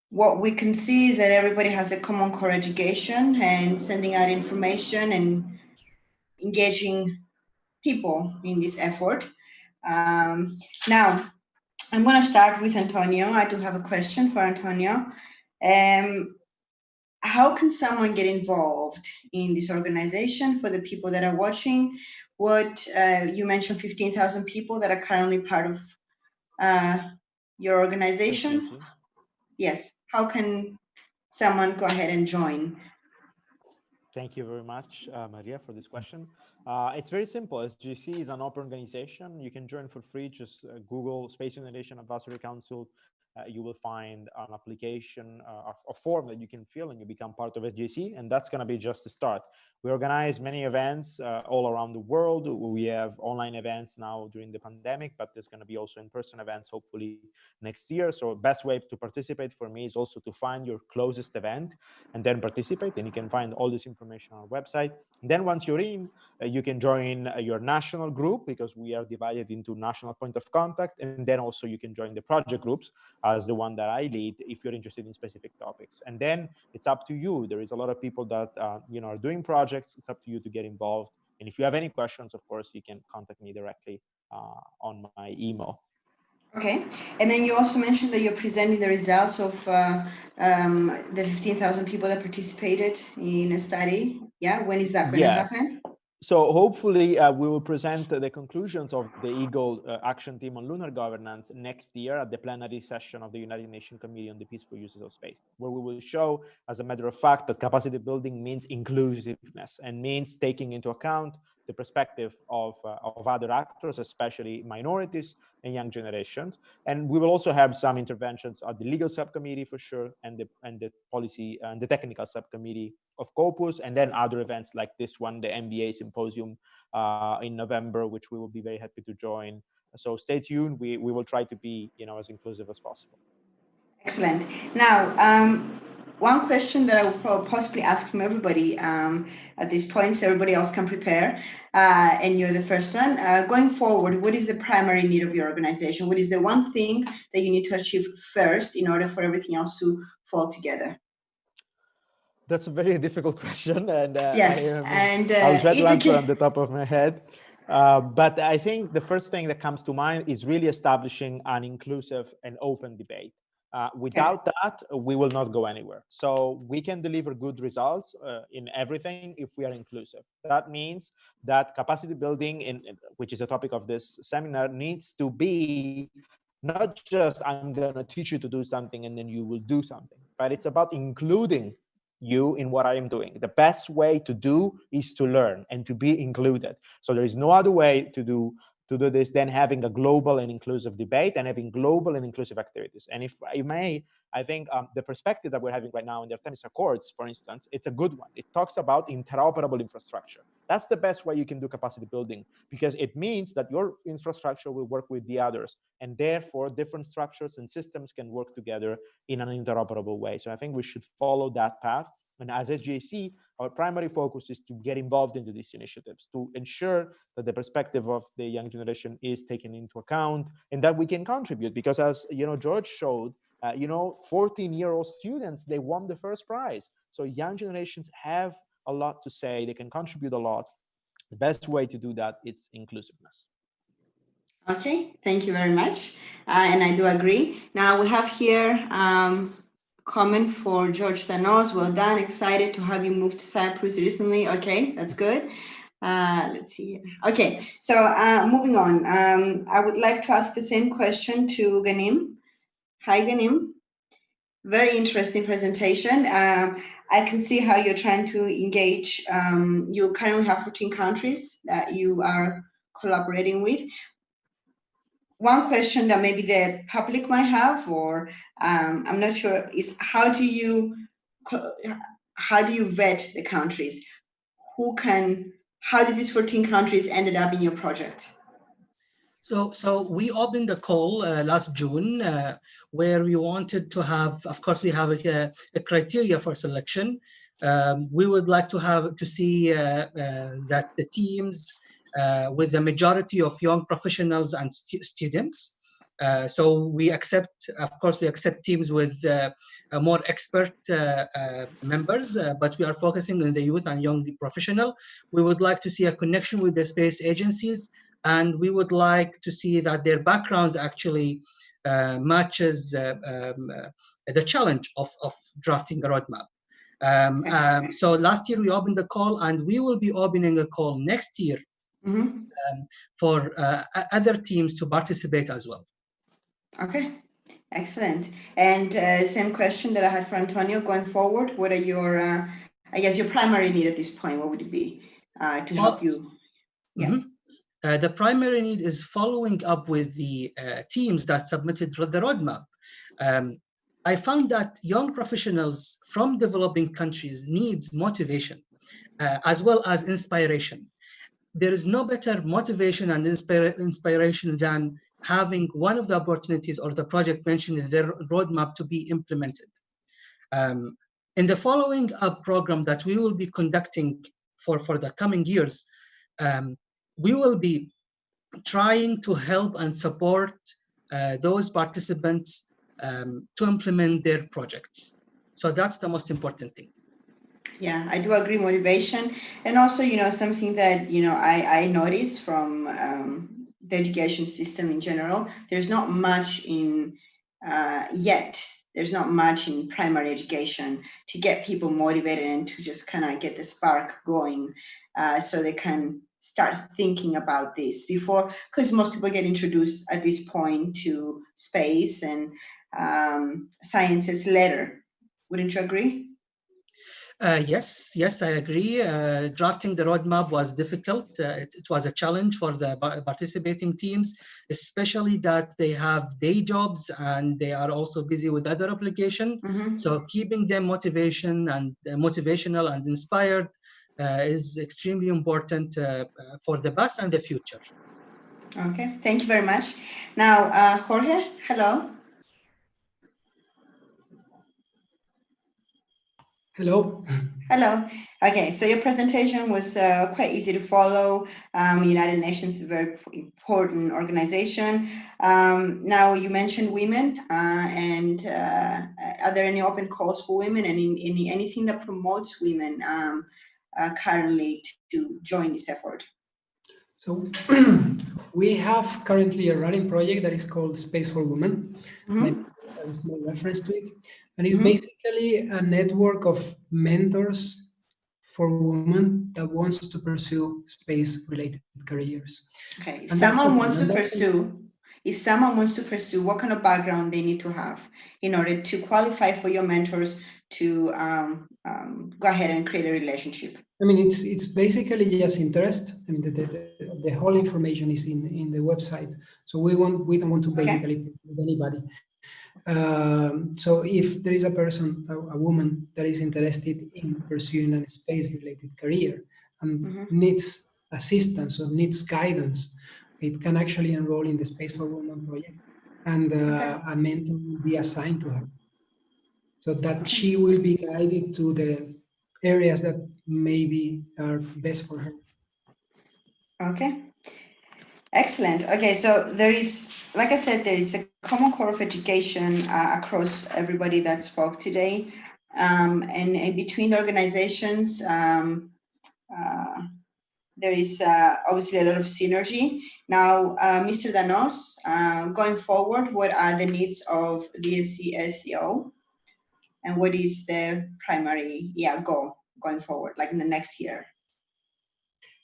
Speaker 6: what we can see is that everybody has a common core education and sending out information and engaging people in this effort. Now, I'm going to start with Antonio. I do have a question for Antonio. How can someone get involved in this organization for the people that are watching? What you mentioned 15,000 people that are currently part of your organization.
Speaker 3: SGC.
Speaker 6: Yes. How can someone go ahead and join?
Speaker 3: Thank you very much, Maria, for this question. It's very simple. SGC is an open organization. You can join for free. Just Google Space Innovation Advisory Council. You will find an application, a form that you can fill, and you become part of SGC. And that's going to be just the start. We organize many events all around the world. We have online events now during the pandemic, but there's going to be also in-person events, hopefully next year. So best way to participate for me is also to find your closest event and then participate. And you can find all this information on our website. And then once you're in, you can join your national group, because we are divided into national point of contact. And then also you can join the project groups as the one that I lead if you're interested in specific topics. And then it's up to you. There is a lot of people that are doing projects. It's up to you to get involved. And if you have any questions, of course, you can contact me directly on my email.
Speaker 6: Okay, and then you also mentioned that you're presenting the results of the 15,000 people that participated in a study. Yeah, when is that going to happen?
Speaker 3: So hopefully we will present the conclusions of the EAGLE action team on lunar governance next year at the plenary session of the United Nations Committee on the Peaceful Uses of Space, where we will show, as a matter of fact, that capacity building means inclusiveness and means taking into account the perspective of other actors, especially minorities and young generations. And we will also have some interventions at the legal subcommittee for sure, and the policy and the technical subcommittee of COPUS, and then other events like this one, the MBA symposium in November, which we will be very happy to join. So stay tuned. We will try to be as inclusive as possible.
Speaker 6: Excellent. Now, one question that I will possibly ask from everybody at this point, so everybody else can prepare, and you're the first one. Going forward, what is the primary need of your organization? What is the one thing that you need to achieve first in order for everything else to fall together?
Speaker 3: That's a very difficult question, and
Speaker 6: yes,
Speaker 3: I'll try to answer on the top of my head. But I think the first thing that comes to mind is really establishing an inclusive and open debate. Without that, we will not go anywhere. So we can deliver good results in everything if we are inclusive. That means that capacity building, which is a topic of this seminar, needs to be not just I'm going to teach you to do something and then you will do something, but it's about including you in what I am doing. The best way to do is to learn and to be included. So there is no other way to do this than having a global and inclusive debate and having global and inclusive activities. And if I may, I think the perspective that we're having right now in the Artemis Accords, for instance, it's a good one. It talks about interoperable infrastructure. That's the best way you can do capacity building, because it means that your infrastructure will work with the others, and therefore different structures and systems can work together in an interoperable way. So I think we should follow that path. And as SGC, our primary focus is to get involved into these initiatives, to ensure that the perspective of the young generation is taken into account and that we can contribute. Because as George showed, 14-year-old students, they won the first prize. So young generations have a lot to say. They can contribute a lot. The best way to do that is inclusiveness.
Speaker 6: Okay, thank you very much. And I do agree. Now we have here comment for George Thanos. Well done. Excited to have you moved to Cyprus recently. Okay, that's good. Let's see here. Okay, so moving on. I would like to ask the same question to Ghanim. Hi, Ghanim. Very interesting presentation. I can see how you're trying to engage. You currently have 14 countries that you are collaborating with. One question that maybe the public might have, or I'm not sure, is how do you vet the countries? How did these 14 countries ended up in your project?
Speaker 5: So we opened a call last June where we wanted to have, of course, we have a criteria for selection. We would like to see that the teams with the majority of young professionals and students. So we accept, of course, we accept teams with more expert members, but we are focusing on the youth and young professional. We would like to see a connection with the space agencies, and we would like to see that their backgrounds actually matches the challenge of drafting a roadmap. So last year we opened a call, and we will be opening a call next year for other teams to participate as well.
Speaker 6: Okay, excellent. And same question that I had for Antonio, going forward, what are your, I guess, your primary need at this point? What would it be to help you? Yeah.
Speaker 5: The primary need is following up with the teams that submitted the roadmap. I found that young professionals from developing countries needs motivation as well as inspiration. There is no better motivation and inspiration than having one of the opportunities or the project mentioned in their roadmap to be implemented. In the following up program that we will be conducting for the coming years, we will be trying to help and support those participants to implement their projects. So that's the most important thing.
Speaker 6: Yeah, I do agree, motivation. And also, something that, I noticed from the education system in general, there's not much in there's not much in primary education to get people motivated and to just kind of get the spark going so they can start thinking about this before, because most people get introduced at this point to space and sciences later. Wouldn't you agree?
Speaker 5: Yes, I agree. Drafting the roadmap was difficult. It was a challenge for the participating teams, especially that they have day jobs and they are also busy with other applications. So keeping them motivational and inspired is extremely important for the past and the future.
Speaker 6: Okay, thank you very much. Now, Jorge, hello.
Speaker 4: Hello.
Speaker 6: Hello. Okay, so your presentation was quite easy to follow. United Nations is a very important organization. Now, you mentioned women, and are there any open calls for women and anything that promotes women currently to join this effort?
Speaker 4: So we have currently a running project that is called Space for Women. There is no reference to it. And it's basically a network of mentors for women that wants to pursue space-related careers.
Speaker 6: Okay, if someone wants to pursue, what kind of background they need to have in order to qualify for your mentors to go ahead and create a relationship?
Speaker 4: I mean, it's basically just interest. I mean, the whole information is in the website. So we don't want to basically with anybody. So if there is a person, a woman that is interested in pursuing a space-related career and needs assistance or needs guidance, it can actually enroll in the Space for Women project, and a mentor will be assigned to her, so that she will be guided to the areas that maybe are best for her.
Speaker 6: Okay. Excellent. Okay, so there is, like I said, there is a common core of education across everybody that spoke today. And between the organizations, there is obviously a lot of synergy. Now, Mr. Danos, going forward, what are the needs of the CSEO? And what is the primary goal going forward, like in the next year?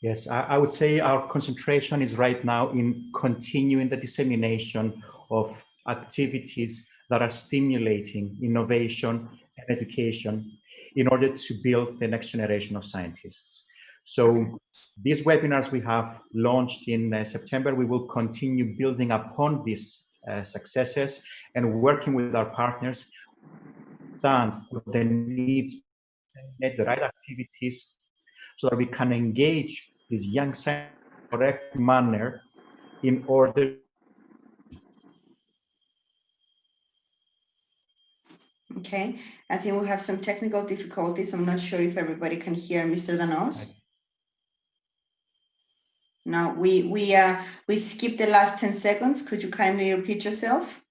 Speaker 2: Yes, I would say our concentration is right now in continuing the dissemination of activities that are stimulating innovation and education in order to build the next generation of scientists. So these webinars we have launched in September, we will continue building upon these successes and working with our partners to understand the needs, the right activities, so that we can engage these young scientists in the correct manner in order.
Speaker 6: Okay, I think we have some technical difficulties. I'm not sure if everybody can hear Mr. Danos. No, we skipped the last 10 seconds. Could you kindly repeat yourself?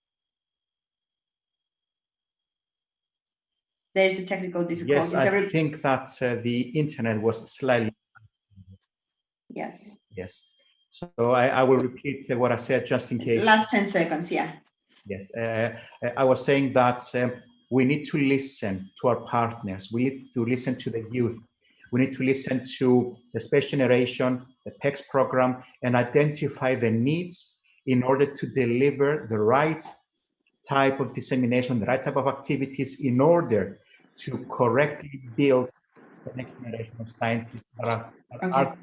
Speaker 6: There's a technical difficulty.
Speaker 2: Yes, I think that the internet was slightly.
Speaker 6: Yes.
Speaker 2: Yes. So I will repeat what I said just in case.
Speaker 6: Last 10 seconds, yeah.
Speaker 2: Yes. I was saying that we need to listen to our partners. We need to listen to the youth. We need to listen to the space generation, the PESC program, and identify the needs in order to deliver the right type of dissemination, the right type of activities in order to correctly build the next generation of scientists that are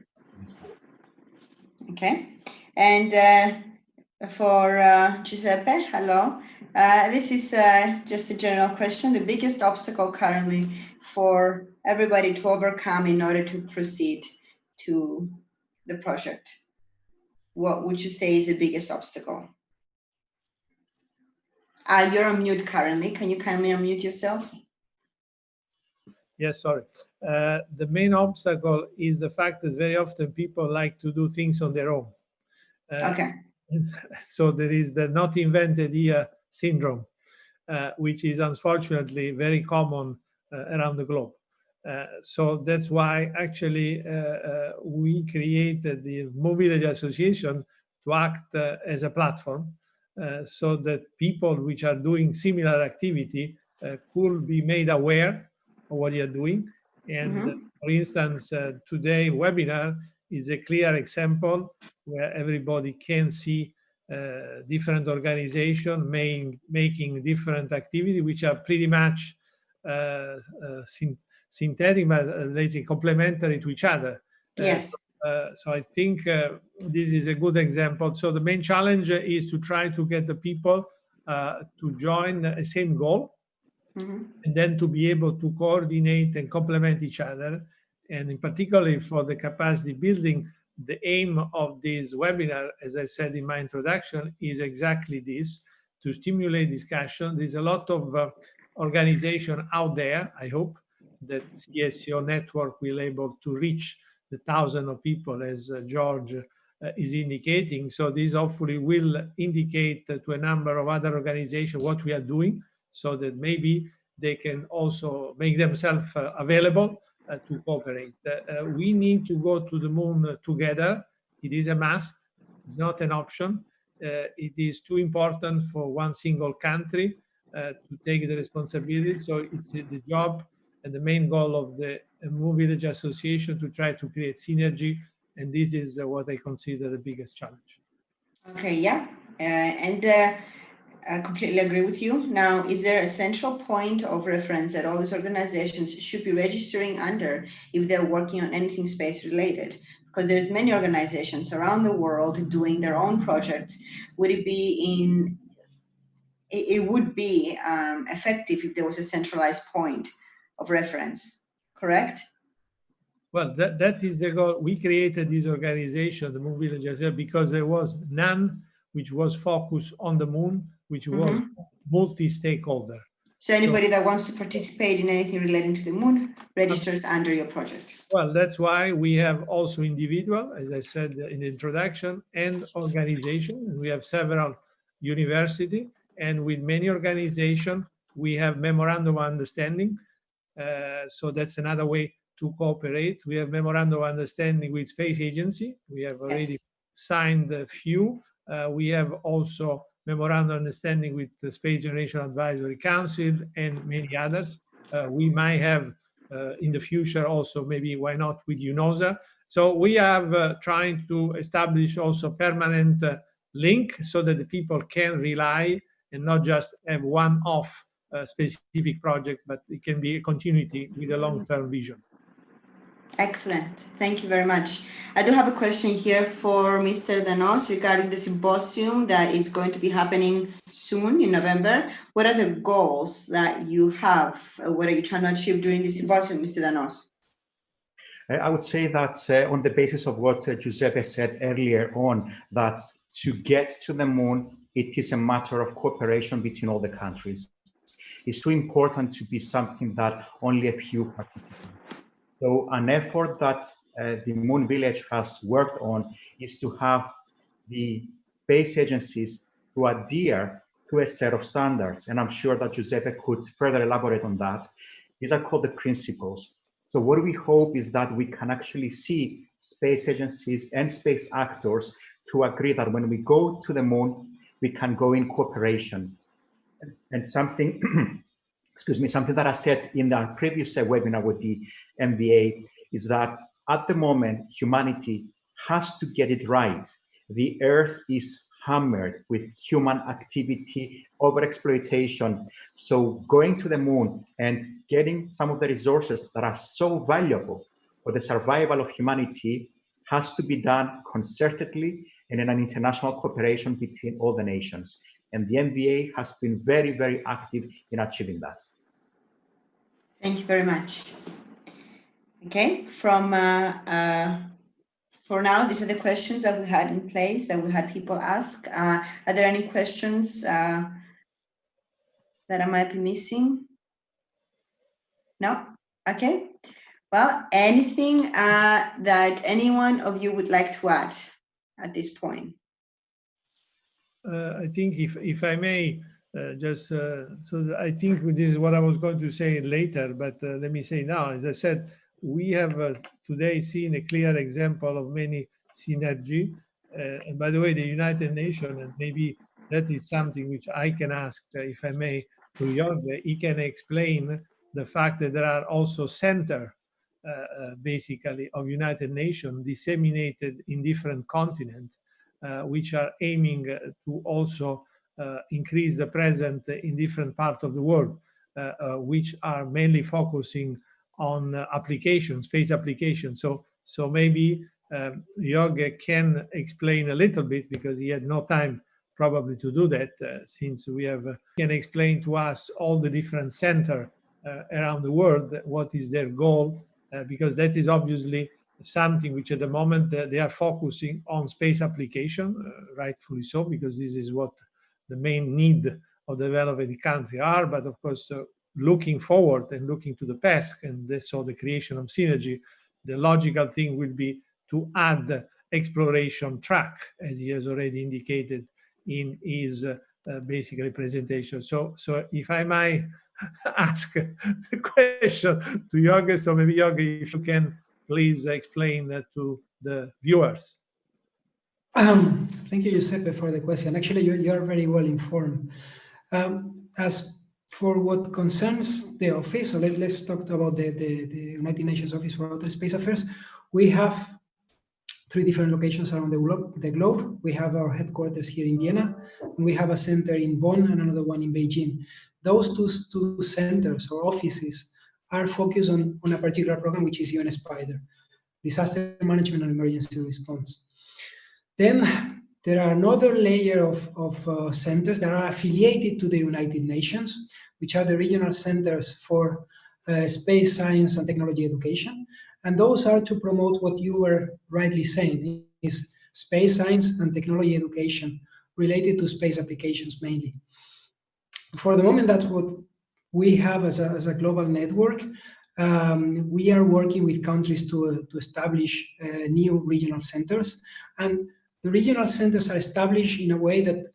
Speaker 6: Okay. And for Giuseppe, hello. This is just a general question. The biggest obstacle currently for everybody to overcome in order to proceed to the project. What would you say is the biggest obstacle? You're on mute currently. Can you kindly unmute yourself?
Speaker 1: Yes, sorry. The main obstacle is the fact that very often people like to do things on their own.
Speaker 6: Okay.
Speaker 1: So there is the not invented here syndrome, which is unfortunately very common around the globe. So that's why actually we created the Moon Village Association to act as a platform so that people which are doing similar activity could be made aware of what you're doing. And for instance, today webinar is a clear example where everybody can see different organizations making different activity, which are pretty much synthetic, but let's say complementary to each other.
Speaker 6: Yes.
Speaker 1: So I think this is a good example. So the main challenge is to try to get the people to join the same goal, and then to be able to coordinate and complement each other. And in particular for the capacity building, the aim of this webinar, as I said in my introduction, is exactly this, to stimulate discussion. There's a lot of organization out there. I hope that CSEO network will able to reach the thousands of people as George is indicating. So this hopefully will indicate to a number of other organizations what we are doing, so that maybe they can also make themselves available to cooperate. We need to go to the moon together. It is a must. It's not an option. It is too important for one single country to take the responsibility. So it's the job and the main goal of the Moon Village Association to try to create synergy. And this is what I consider the biggest challenge.
Speaker 6: Okay, yeah. I completely agree with you. Now, is there a central point of reference that all these organizations should be registering under if they're working on anything space related? Because there's many organizations around the world doing their own projects. Would it be it would be effective if there was a centralized point of reference, correct?
Speaker 1: Well, that is the goal. We created this organization, the Moon Village, because there was none which was focused on the moon, which was multi-stakeholder.
Speaker 6: So anybody that wants to participate in anything relating to the moon registers under your project.
Speaker 1: Well, that's why we have also individual, as I said in the introduction, and organization. We have several universities, and with many organizations, we have memorandum of understanding. So that's another way to cooperate. We have memorandum of understanding with space agency. We have already signed a few. We have also memorandum of understanding with the Space Generation Advisory Council and many others. We might have in the future also, maybe why not with UNOSA. So we have trying to establish also permanent link so that the people can rely and not just have one-off specific project, but it can be a continuity with a long-term vision.
Speaker 6: Excellent. Thank you very much. I do have a question here for Mr. Danos regarding the symposium that is going to be happening soon in November. What are the goals that you have? What are you trying to achieve during the symposium, Mr. Danos?
Speaker 2: I would say that on the basis of what Giuseppe said earlier on, that to get to the moon, it is a matter of cooperation between all the countries. is too important to be something that only a few participate. So an effort that the Moon Village has worked on is to have the space agencies to adhere to a set of standards. And I'm sure that Giuseppe could further elaborate on that. These are called the principles. So what we hope is that we can actually see space agencies and space actors to agree that when we go to the moon, we can go in cooperation. And something, excuse me, something that I said in our previous webinar with the MVA is that at the moment, humanity has to get it right. The Earth is hammered with human activity, overexploitation. So going to the moon and getting some of the resources that are so valuable for the survival of humanity has to be done concertedly and in an international cooperation between all the nations. And the MVA has been very, very active in achieving that.
Speaker 6: Thank you very much. Okay, for now, these are the questions that we had in place, that we had people ask. Are there any questions that I might be missing? No? Okay. Well, anything that any one of you would like to add at this point?
Speaker 1: I think if I may, I think this is what I was going to say later, but let me say now, as I said, we have today seen a clear example of many synergy. And by the way, the United Nations, and maybe that is something which I can ask, if I may, to Jorge, he can explain the fact that there are also centers, basically, of United Nations disseminated in different continents, which are aiming to also increase the presence in different parts of the world, which are mainly focusing on applications, space applications. So maybe Jorge can explain a little bit, because he had no time probably to do that, since we have, can explain to us all the different centers around the world, what is their goal, because that is obviously something which at the moment they are focusing on space application, rightfully so, because this is what the main need of the developing country are. But of course, looking forward and looking to the PESC, and so the creation of synergy, the logical thing will be to add exploration track, as he has already indicated in his basically presentation. So if I might ask the question to Jorge, so maybe Jorge, if you can please explain that to the viewers.
Speaker 4: Thank you, Giuseppe, for the question. Actually, you're very well informed. As for what concerns the office, so let's talk about the United Nations Office for Outer Space Affairs. We have 3 different locations around the globe. We have our headquarters here in Vienna, and we have a center in Bonn and another one in Beijing. Those two centers or offices are focused on a particular program, which is UN Spider, Disaster Management and Emergency Response. Then there are another layer of centers that are affiliated to the United Nations, which are the regional centers for space science and technology education. And those are to promote what you were rightly saying, is space science and technology education related to space applications mainly. For the moment, that's what we have as a global network. We are working with countries to establish new regional centers. And the regional centers are established in a way that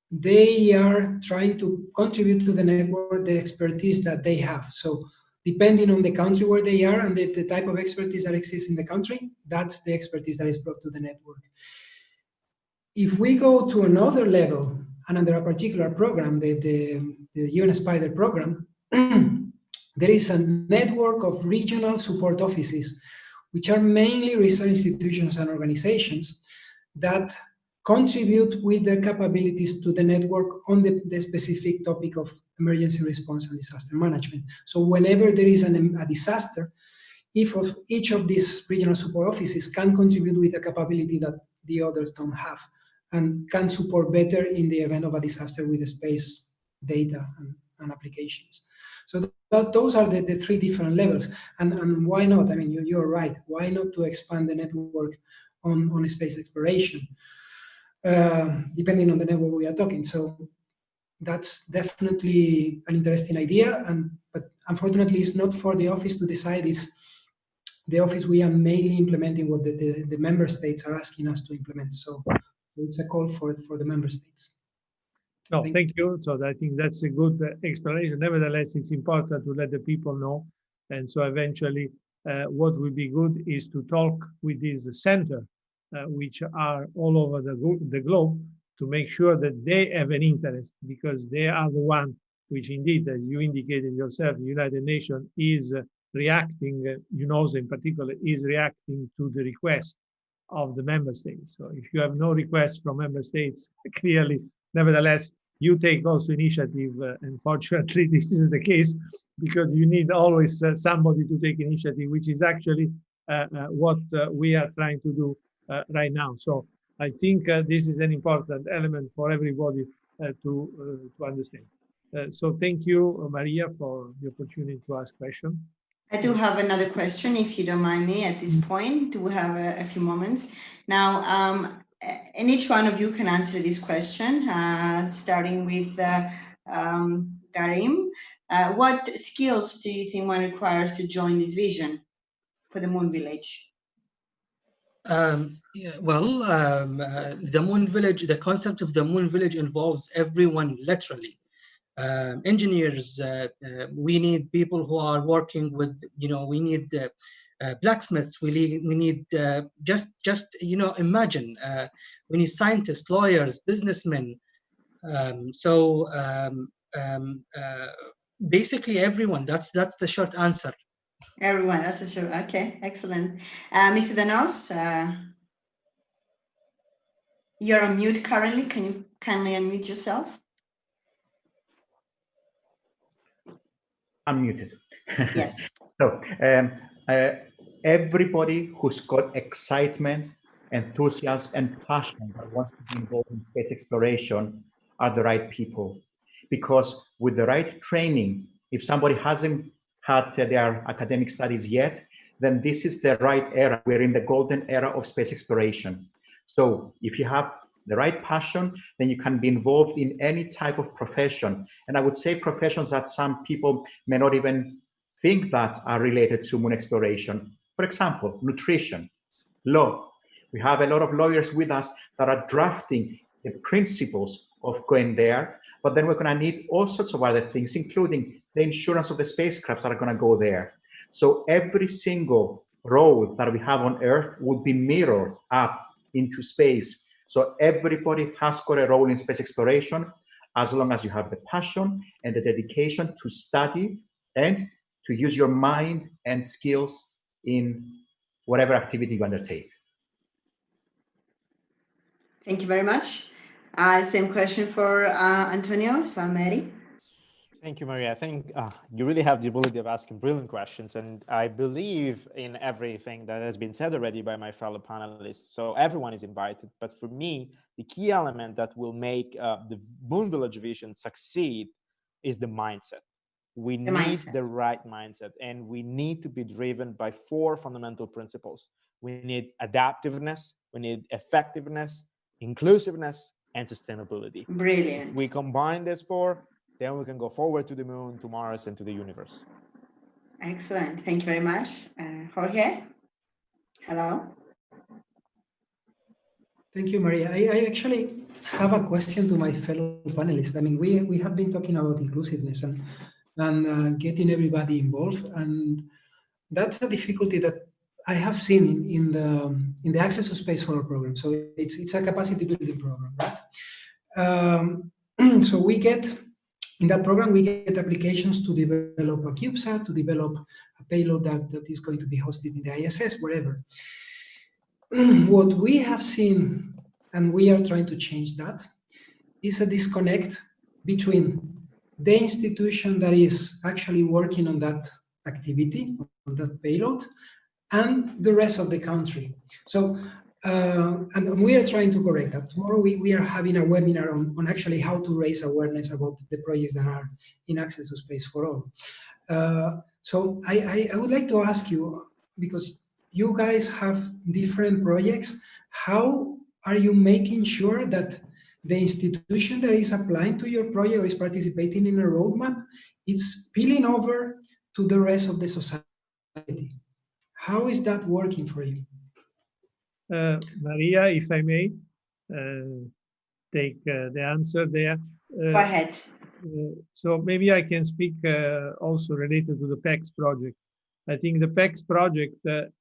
Speaker 4: they are trying to contribute to the network, the expertise that they have. So depending on the country where they are and the type of expertise that exists in the country, that's the expertise that is brought to the network. If we go to another level, and under a particular program, the UN Spider program, there is a network of regional support offices, which are mainly research institutions and organizations that contribute with their capabilities to the network on the specific topic of emergency response and disaster management. So whenever there is a disaster, each of these regional support offices can contribute with a capability that the others don't have, and can support better in the event of a disaster with the space data and applications. So those are the 3 different levels. And why not? I mean, you're right. Why not to expand the network on space exploration, depending on the network we are talking. So that's definitely an interesting idea, but unfortunately it's not for the office to decide. It's the office, we are mainly implementing what the member states are asking us to implement. So it's a call for the member states.
Speaker 1: No, thank you. So I think that's a good explanation. Nevertheless, it's important to let the people know. And so eventually what would be good is to talk with this center, which are all over the globe, to make sure that they have an interest, because they are the one which indeed, as you indicated yourself, the United Nations is reacting, UNOSA in particular, is reacting to the request of the member states. So if you have no requests from member states, clearly, nevertheless, you take also initiative. Unfortunately, this is the case, because you need always somebody to take initiative, which is actually what we are trying to do right now. So I think this is an important element for everybody to understand. So thank you, Maria, for the opportunity to ask questions.
Speaker 6: I do have another question, if you don't mind me, at this point. Do we have a few moments? Now, and each one of you can answer this question, starting with Karim. What skills do you think one requires to join this vision for the Moon Village?
Speaker 5: The Moon Village, the concept of the Moon Village involves everyone, literally. Engineers, we need people who are working with, we need blacksmiths, we need imagine, we need scientists, lawyers, businessmen. Basically everyone, that's the short answer.
Speaker 6: Everyone, that's the short, okay, excellent. Mr. Danos, you're on mute currently. Can you kindly unmute yourself?
Speaker 2: Unmuted.
Speaker 6: Yes.
Speaker 2: So everybody who's got excitement, enthusiasm, and passion that wants to be involved in space exploration are the right people. Because with the right training, if somebody hasn't had their academic studies yet, then this is the right era. We're in the golden era of space exploration. So if you have the right passion, then you can be involved in any type of profession. And I would say professions that some people may not even think that are related to moon exploration. For example, nutrition, law. We have a lot of lawyers with us that are drafting the principles of going there, but then we're going to need all sorts of other things, including the insurance of the spacecrafts that are going to go there. So every single role that we have on Earth would be mirrored up into space. So everybody has got a role in space exploration, as long as you have the passion and the dedication to study and to use your mind and skills in whatever activity you undertake.
Speaker 6: Thank you very much. Same question for Antonio Salmeri.
Speaker 3: Thank you, Maria. I think you really have the ability of asking brilliant questions, and I believe in everything that has been said already by my fellow panelists. So everyone is invited. But for me, the key element that will make the Moon Village vision succeed is the mindset. We need the right mindset, and we need to be driven by 4 fundamental principles. We need adaptiveness, we need effectiveness, inclusiveness, and sustainability.
Speaker 6: Brilliant.
Speaker 3: If we combine these 4, then we can go forward to the moon, to Mars, and to the universe.
Speaker 6: Excellent. Thank you very much. Jorge, hello.
Speaker 4: Thank you, Maria. I actually have a question to my fellow panelists. I mean, we have been talking about inclusiveness and getting everybody involved, and that's a difficulty that I have seen in the Access to Space for All program. So it's a capacity building program, right? So we get, in that program, we get applications to develop a CubeSat, to develop a payload that is going to be hosted in the ISS, wherever. What we have seen, and we are trying to change that, is a disconnect between the institution that is actually working on that activity, on that payload, and the rest of the country. So, and we are trying to correct that. Tomorrow we are having a webinar on actually how to raise awareness about the projects that are in Access to Space for All. So I would like to ask you, because you guys have different projects, how are you making sure that the institution that is applying to your project or is participating in a roadmap, it's spilling over to the rest of the society. How is that working for you?
Speaker 1: Maria, if I may take the answer there.
Speaker 6: Go ahead.
Speaker 1: So maybe I can speak also related to the PESC project. I think the PESC project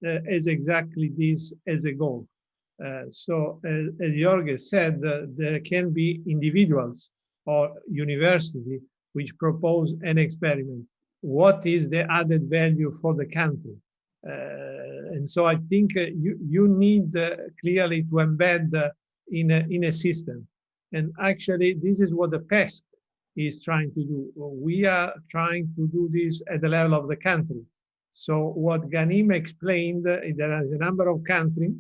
Speaker 1: has exactly this as a goal. So as Jorge said, there can be individuals or university which propose an experiment. What is the added value for the country? And so I think you need clearly to embed in a system. And actually, this is what the PESC is trying to do. We are trying to do this at the level of the country. So what Ghanim explained, there is a number of countries,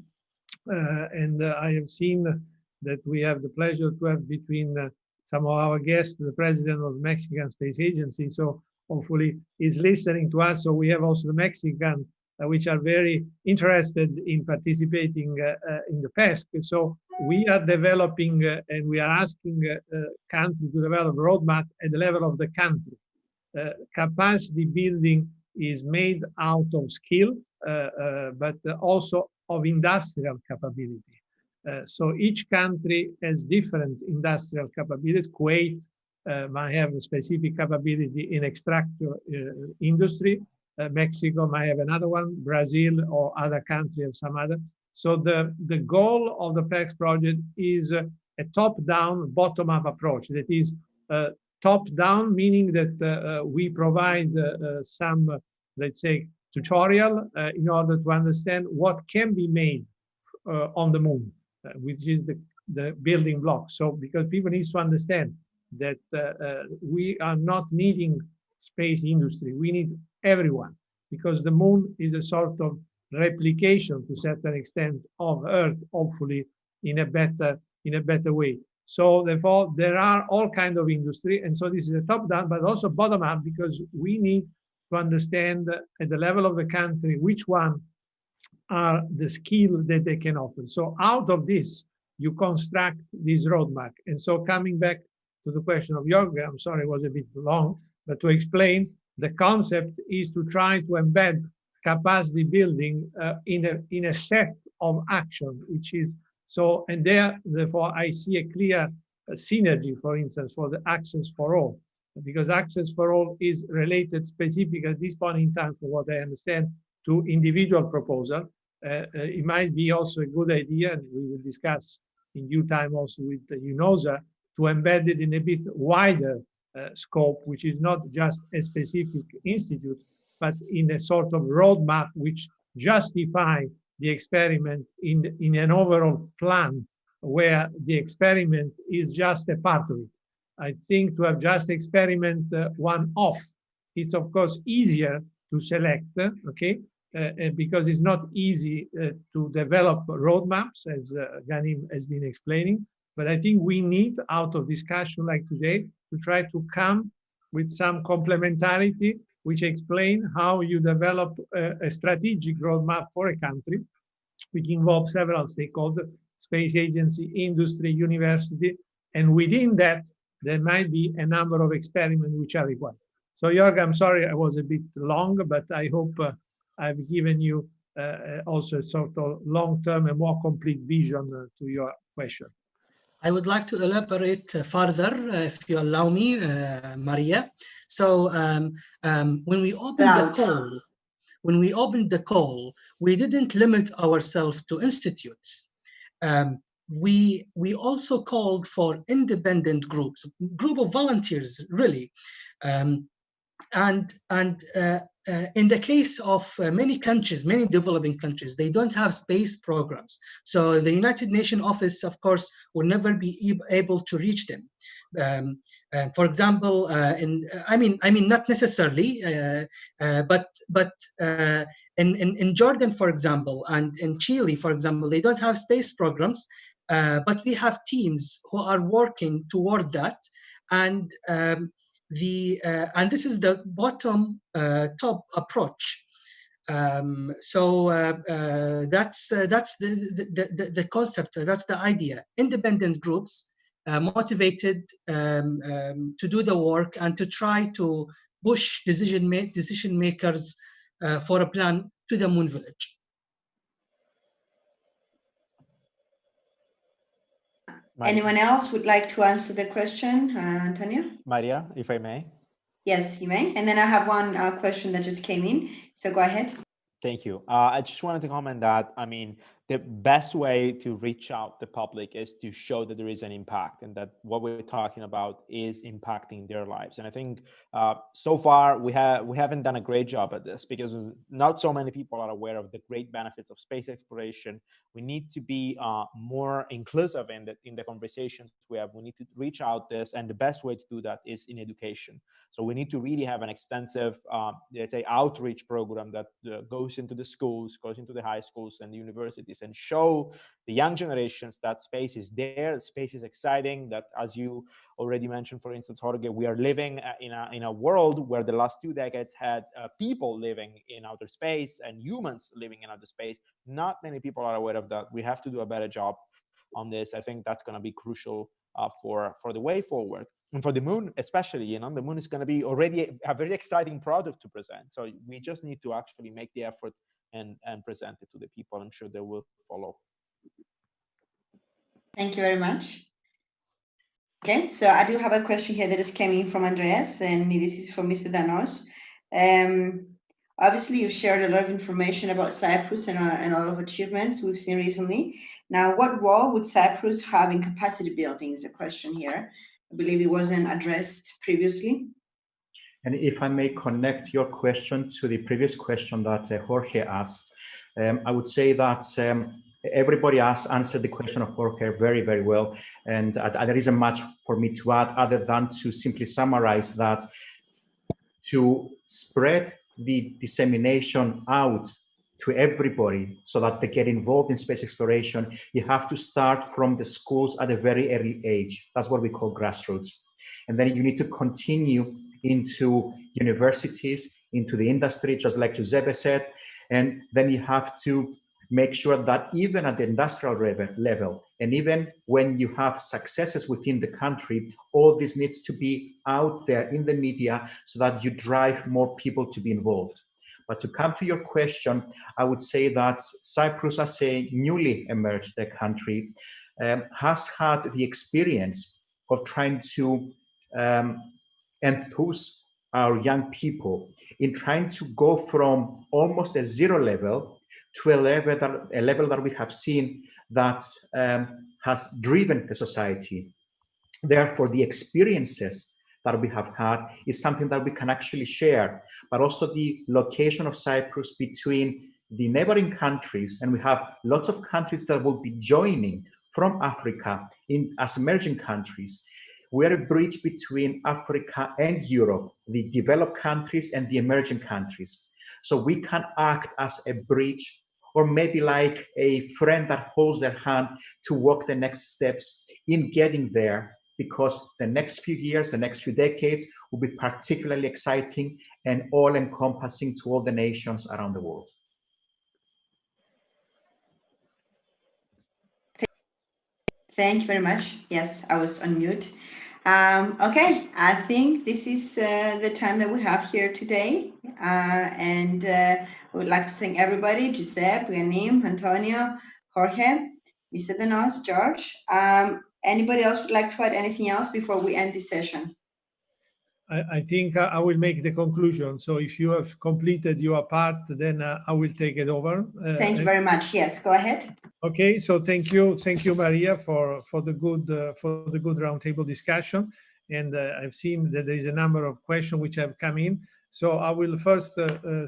Speaker 1: and I have seen that we have the pleasure to have between some of our guests, the president of the Mexican Space Agency. So hopefully he's listening to us. So we have also the Mexican, which are very interested in participating in the PESC. So we are developing and we are asking countries to develop a roadmap at the level of the country. Capacity building is made out of skill, but also of industrial capability. So each country has different industrial capability. Kuwait might have a specific capability in extractor industry. Mexico might have another one, Brazil or other countries have some other. So the goal of the PESC project is a top-down, bottom-up approach. That is top-down, meaning that we provide some, let's say, tutorial in order to understand what can be made on the moon, which is the building block. So because people need to understand that we are not needing space industry, we need everyone, because the moon is a sort of replication to a certain extent of Earth, hopefully in a better way. So therefore, there are all kinds of industry, and so this is a top-down, but also bottom-up, because we need to understand at the level of the country which one are the skills that they can offer. So out of this, you construct this roadmap. And so coming back to the question of Jorge, I'm sorry it was a bit long, but to explain, the concept is to try to embed capacity building in a set of action, which is so, and therefore I see a clear synergy, for instance, for the access for all, because access for all is related specific at this point in time, for what I understand, to individual proposal. It might be also a good idea, and we will discuss in due time also with UNOSA, to embed it in a bit wider scope, which is not just a specific institute, but in a sort of roadmap which justify the experiment in an overall plan, where the experiment is just a part of it. I think to have just experiment one-off, it's of course easier to select, okay, because it's not easy to develop roadmaps, as Ghanim has been explaining. But I think we need, out of discussion like today, to try to come with some complementarity, which explain how you develop a strategic roadmap for a country, which involves several stakeholders, space agency, industry, university, and within that, there might be a number of experiments which are required. So Jorge, I'm sorry I was a bit long, but I hope I've given you also a sort of long-term and more complete vision to your question.
Speaker 5: I would like to elaborate further, if you allow me, Maria. So when we opened the call, we didn't limit ourselves to institutes. We also called for independent groups, group of volunteers, really. In the case of many countries, many developing countries, they don't have space programs. So the United Nations office, of course, will never be able to reach them. For example, not necessarily, but in Jordan, for example, and in Chile, for example, they don't have space programs, but we have teams who are working toward that, and this is the bottom top approach. So that's the concept. That's the idea. Independent groups motivated to do the work and to try to push decision makers for a plan to the moon village.
Speaker 6: Anyone else would like to answer the question, Antonio?
Speaker 3: Maria, if I may.
Speaker 6: Yes, you may. And then I have one question that just came in. So go ahead.
Speaker 3: Thank you. I just wanted to comment that, I mean, the best way to reach out the public is to show that there is an impact and that what we're talking about is impacting their lives. And I think so far we haven't done a great job at this because not so many people are aware of the great benefits of space exploration. We need to be more inclusive in the conversations we have. We need to reach out this, and the best way to do that is in education. So we need to really have an extensive, let's say, outreach program that goes into the schools, goes into the high schools and the universities, and show the young generations that space is there, space is exciting, that, as you already mentioned, for instance, Jorge, we are living in a world where the last 2 decades had people living in outer space and humans living in outer space. Not many people are aware of that. We have to do a better job on this. I think that's going to be crucial for the way forward. And for the moon, especially, you know, the moon is going to be already a very exciting product to present. So we just need to actually make the effort and present it to the people. I'm sure they will follow.
Speaker 6: Thank you very much. Okay, so I do have a question here that just came in from Andreas, and this is for Mr. Danos. Obviously, you've shared a lot of information about Cyprus and a lot of achievements we've seen recently. Now, what role would Cyprus have in capacity building is a question here. I believe it wasn't addressed previously.
Speaker 2: And if I may connect your question to the previous question that Jorge asked, I would say that everybody answered the question of Jorge very, very well. And there isn't much for me to add other than to simply summarize that to spread the dissemination out to everybody so that they get involved in space exploration, you have to start from the schools at a very early age. That's what we call grassroots. And then you need to continue into universities, into the industry, just like Giuseppe said. And then you have to make sure that even at the industrial level, and even when you have successes within the country, all this needs to be out there in the media so that you drive more people to be involved. But to come to your question, I would say that Cyprus, as a newly emerged country, has had the experience of trying to enthuse our young people in trying to go from almost a zero level to a level that we have seen that has driven the society. Therefore, the experiences that we have had is something that we can actually share, but also the location of Cyprus between the neighboring countries, and we have lots of countries that will be joining from Africa as emerging countries. We're a bridge between Africa and Europe, the developed countries and the emerging countries. So we can act as a bridge, or maybe like a friend that holds their hand to walk the next steps in getting there, because the next few years, the next few decades will be particularly exciting and all-encompassing to all the nations around the world.
Speaker 6: Thank you very much. Yes, I was on mute. Okay, I think this is the time that we have here today. And I would like to thank everybody, Giuseppe, Yanim, Antonio, Jorge, Mr. Danos, George. Anybody else would like to add anything else before we end this session?
Speaker 1: I think I will make the conclusion. So if you have completed your part, then I will take it over.
Speaker 6: Thank you very much. Yes, go ahead.
Speaker 1: Okay, so thank you, Maria, for the good roundtable discussion. And I've seen that there is a number of questions which have come in. So I will first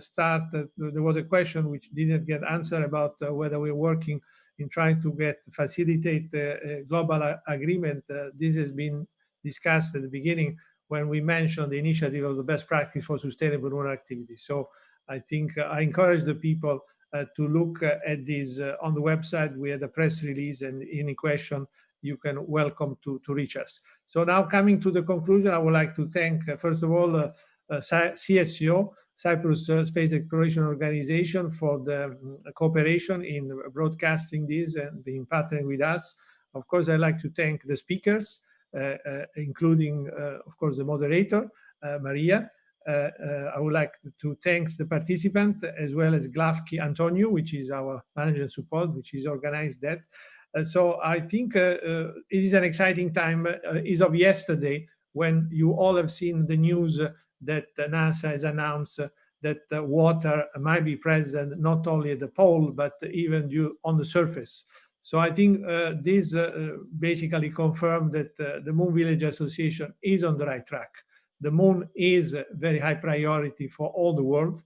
Speaker 1: start. There was a question which didn't get answered about whether we're working in trying to facilitate a global agreement. This has been discussed at the beginning when we mentioned the initiative of the best practice for sustainable lunar activity. So I think I encourage the people to look at this on the website. We had a press release, and any question you can welcome to reach us. So now coming to the conclusion, I would like to thank, first of all, CSEO, Cyprus Space Exploration Organization, for the cooperation in broadcasting this and being partnering with us. Of course, I'd like to thank the speakers, including, of course, the moderator, Maria. I would like to thank the participant as well as Glafki Antonio, which is our management support, which is organized that. So I think it is an exciting time. Is of yesterday when you all have seen the news that NASA has announced that water might be present not only at the pole, but even on the surface. So I think this basically confirmed that the Moon Village Association is on the right track. The moon is a very high priority for all the world,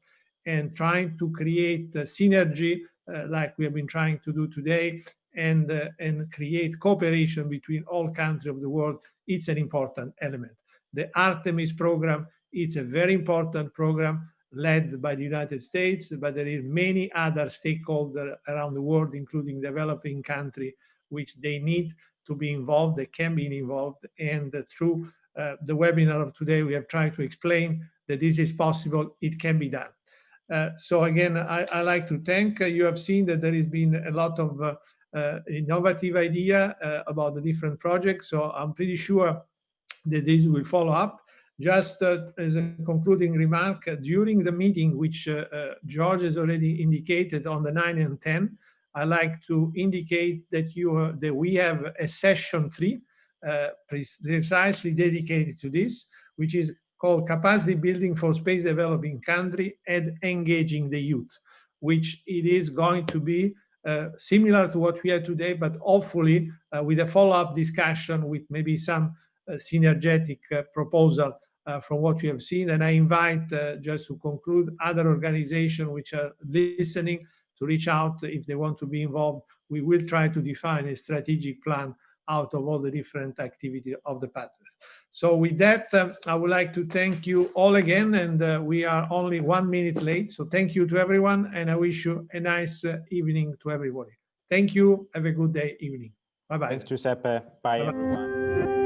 Speaker 1: and trying to create synergy like we have been trying to do today and create cooperation between all countries of the world, it's an important element. The Artemis program, it's a very important program led by the United States, but there is many other stakeholders around the world, including developing countries, which they need to be involved, they can be involved, and through the webinar of today, we have tried to explain that this is possible, it can be done. So again, I like to thank, you have seen that there has been a lot of innovative idea about the different projects, so I'm pretty sure that this will follow up. Just as a concluding remark, during the meeting, which George has already indicated on the 9 and 10, I like to indicate that that we have a session 3 precisely dedicated to this, which is called Capacity Building for Space Developing Country and Engaging the Youth, which it is going to be similar to what we have today, but hopefully with a follow-up discussion with maybe some synergetic proposal from what we have seen. And I invite, just to conclude, other organizations which are listening to reach out if they want to be involved. We will try to define a strategic plan out of all the different activities of the partners. So with that, I would like to thank you all again, and we are only 1 minute late. So thank you to everyone, and I wish you a nice evening to everybody. Thank you. Have a good day, evening. Bye-bye.
Speaker 3: Thanks, Giuseppe. Bye, everyone.